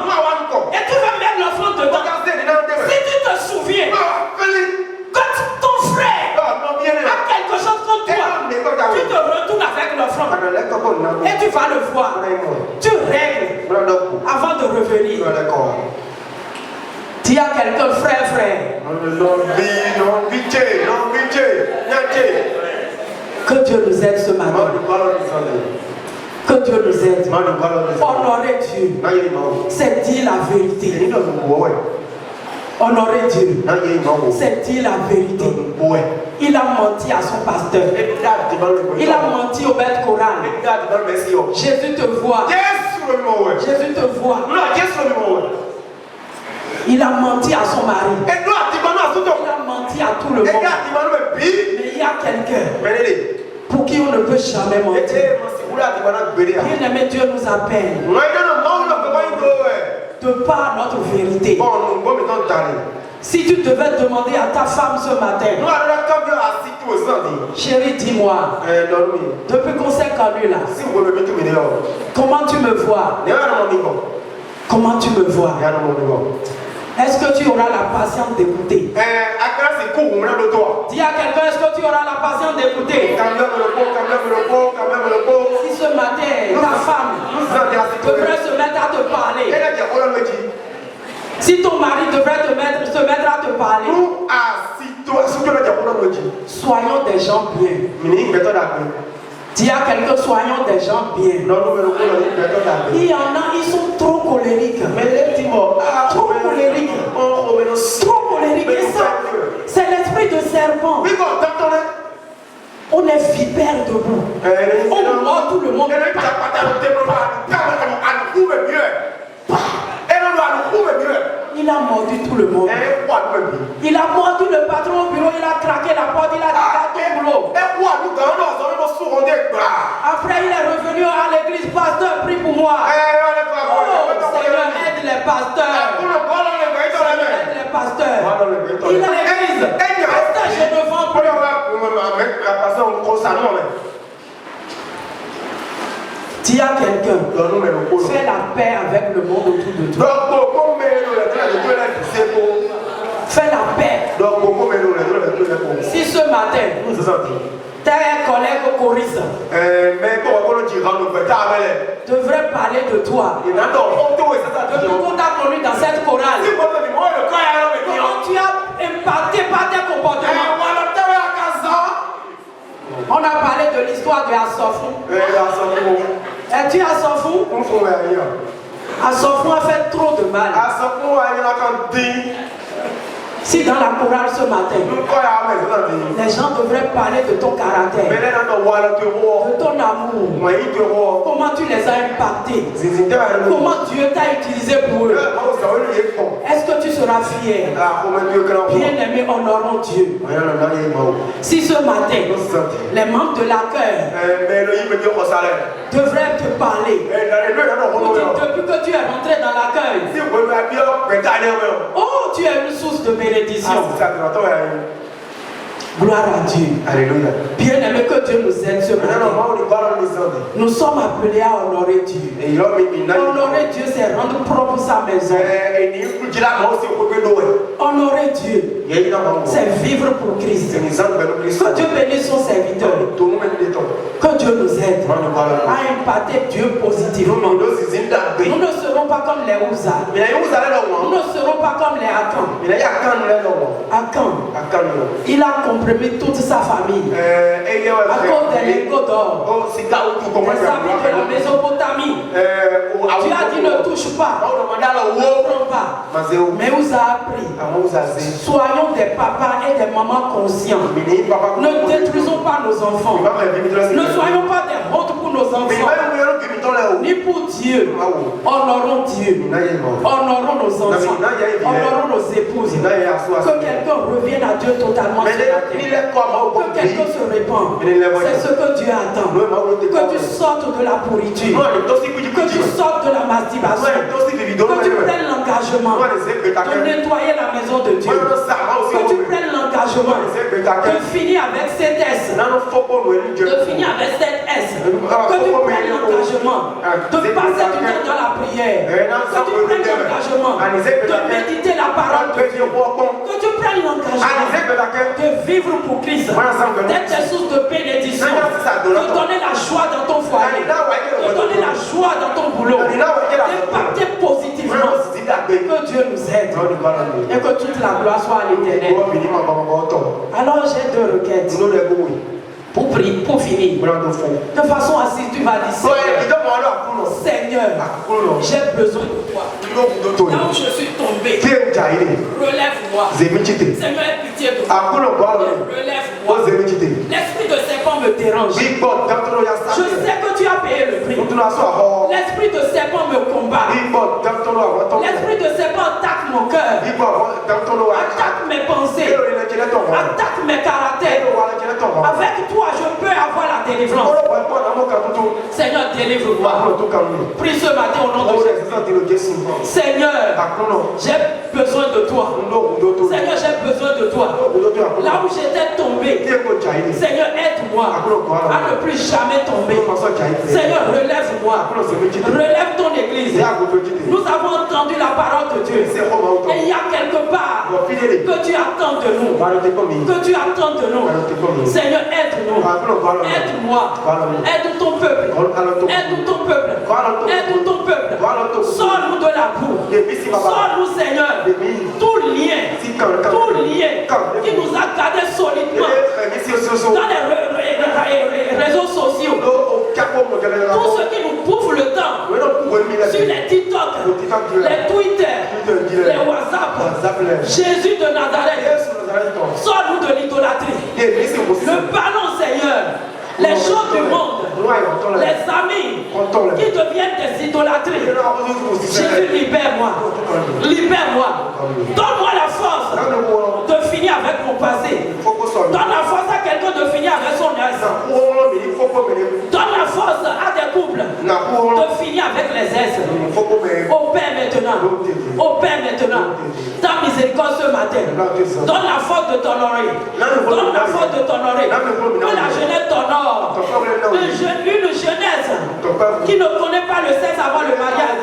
et tu veux mettre l'offrande dedans, si tu te souviens, quand ton frère a quelque chose contre toi, tu te retournes avec l'offrande et tu vas le voir. Tu règles avant de revenir. Dis à quelqu'un, frère. Que Dieu nous aide ce matin. Que Dieu nous aide. Honorer Dieu, c'est dire la vérité. Honorer Dieu, c'est dire la vérité. Il a menti à son pasteur. Il a menti au maître choral. Jésus te voit. Jésus te voit. Il a menti à son mari. Il a menti à tout le monde. Mais il y a quelqu'un pour qui on ne peut jamais mentir. Bien-aimé, Dieu nous appelle de par notre vérité. Si tu devais demander à ta femme ce matin, chérie, dis-moi, depuis qu'on s'est connu là, comment tu me vois? Comment tu me vois? Est-ce que tu auras la patience d'écouter? Dis à quelqu'un, est-ce que tu auras la patience d'écouter? Si ce matin, ta femme devrait se mettre à te parler, si ton mari devrait se mettre à te parler, soyons des gens bien. Dis à quelqu'un, soyons des gens bien. Il y en a, ils sont trop colériques. Trop colériques. Trop colériques. Et ça, c'est l'esprit de serpent. On est vipère debout. On mord tout le monde. Il a mordu tout le monde. Il a mordu le patron au bureau, il a craqué la porte, il a dit à ton boulot. Après, il est revenu à l'église, pasteur, prie pour moi. Oh, Seigneur, aide les pasteurs. Aide les pasteurs. Il a l'église. Pasteur, je ne vends plus. Dis à quelqu'un, fais la paix avec le monde autour de toi. Fais la paix. Si ce matin, tes collègues choristes devraient parler de toi, depuis qu'on t'a connu dans cette chorale, comment tu as impacté par tes comportements. On a parlé de l'histoire de Assofou. Es-tu Assofou? Assofou a fait trop de mal. Si dans la chorale ce matin, les gens devraient parler de ton caractère, de ton amour, comment tu les as impactés, comment Dieu t'a utilisé pour eux, est-ce que tu seras fier? Bien-aimé, honorons Dieu. Si ce matin, les membres de l'accueil devraient te parler, depuis que tu es rentré dans l'accueil, oh, tu es une source de bénédiction. Gloire à Dieu. Alléluia. Bien-aimé, que Dieu nous aide ce matin. Nous sommes appelés à honorer Dieu. Honorer Dieu, c'est rendre propre sa maison. Honorer Dieu, c'est vivre pour Christ. Que Dieu bénisse son serviteur. Que Dieu nous aide à impacter Dieu positivement. Nous ne serons pas comme les Ouza. Nous ne serons pas comme les Akan. Akan, il a compromis toute sa famille à cause des lingots d'or, des habits de la Mésopotamie. Tu as dit ne touche pas, ne prends pas. Mais Ouza a pris. Soyons des papas et des mamans conscients. Ne détruisons pas nos enfants. Ne soyons pas des hontes pour nos enfants, ni pour Dieu. Honorons Dieu. Honorons nos enfants. Honorons nos épouses. Que quelqu'un revienne à Dieu totalement. Que quelqu'un se répande. C'est ce que Dieu attend. Que tu sortes de la pourriture. Que tu sortes de la masturbation. Que tu prennes l'engagement de nettoyer la maison de Dieu. Que tu prennes l'engagement de finir avec cette S. De finir avec cette S. Que tu prennes l'engagement de passer du temps dans la prière. Que tu prennes l'engagement de méditer la parole de Dieu. Que tu prennes l'engagement de vivre pour Christ, d'être des sources de bénédiction, de donner la joie dans ton foyer, de donner la joie dans ton boulot, d'impacter positivement. Que Dieu nous aide et que toute la gloire soit à l'Éternel. Alors j'ai deux requêtes pour prier, pour finir. De façon assise, tu vas dire Seigneur, j'ai besoin de toi. Là où je suis tombé, relève-moi. Seigneur, aie pitié de moi. Relève-moi. L'esprit de serpent me dérange. Je sais que tu as payé le prix. L'esprit de serpent me combat. L'esprit de serpent attaque mon cœur. Attaque mes pensées. Attaque mes caractères. Avec toi, je peux avoir la délivrance. Seigneur, délivre-moi. Prie ce matin au nom de Jésus. Seigneur, j'ai besoin de toi. Seigneur, j'ai besoin de toi. Là où j'étais tombé, Seigneur, aide-moi à ne plus jamais tomber. Seigneur, relève-moi. Relève ton église. Nous avons entendu la parole de Dieu. Et il y a quelque part que tu attends de nous. Que tu attends de nous. Seigneur, aide-nous. Aide-moi. Aide ton peuple. Aide ton peuple. Aide ton peuple. Sors-nous de la boue. Sors-nous, Seigneur. Tout lien qui nous a gardés solidement dans les réseaux sociaux. Tout ce qui nous bouffe le temps sur les TikTok, les Twitter, les WhatsApp. Jésus de Nazareth, sors-nous de l'idolâtrie. Le ballon, Seigneur. Les choses du monde, les amis qui deviennent des idolâtries. Jésus, libère-moi. Libère-moi. Donne-moi la force de finir avec mon passé. Donne la force à quelqu'un de finir avec son ex. Donne la force à des couples de finir avec les ex. Au Père maintenant. Au Père maintenant. Ta miséricorde ce matin. Donne la force de t'honorer. Donne la force de t'honorer. Que la jeunesse t'honore. Une jeunesse qui ne connaît pas le sexe avant le mariage.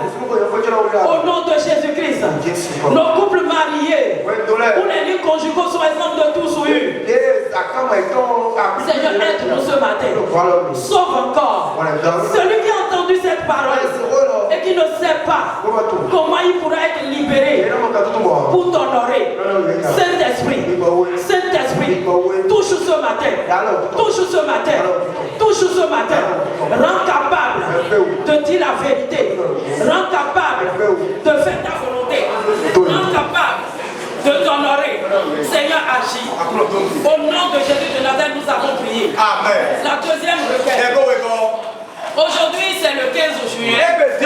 Au nom de Jésus-Christ. Nos couples mariés où les lignes conjugaux sont exempts de tout souillure. Seigneur, aide-nous ce matin. Sauve encore celui qui a entendu cette parole et qui ne sait pas comment il pourra être libéré pour t'honorer. Saint-Esprit, Saint-Esprit, touche ce matin. Touche ce matin. Touche ce matin. Rends capable de dire la vérité. Rends capable de faire ta volonté. Rends capable de t'honorer. Seigneur, agis. Au nom de Jésus de Nazareth, nous avons prié. Amen. La deuxième requête. Aujourd'hui, c'est le 15 juillet.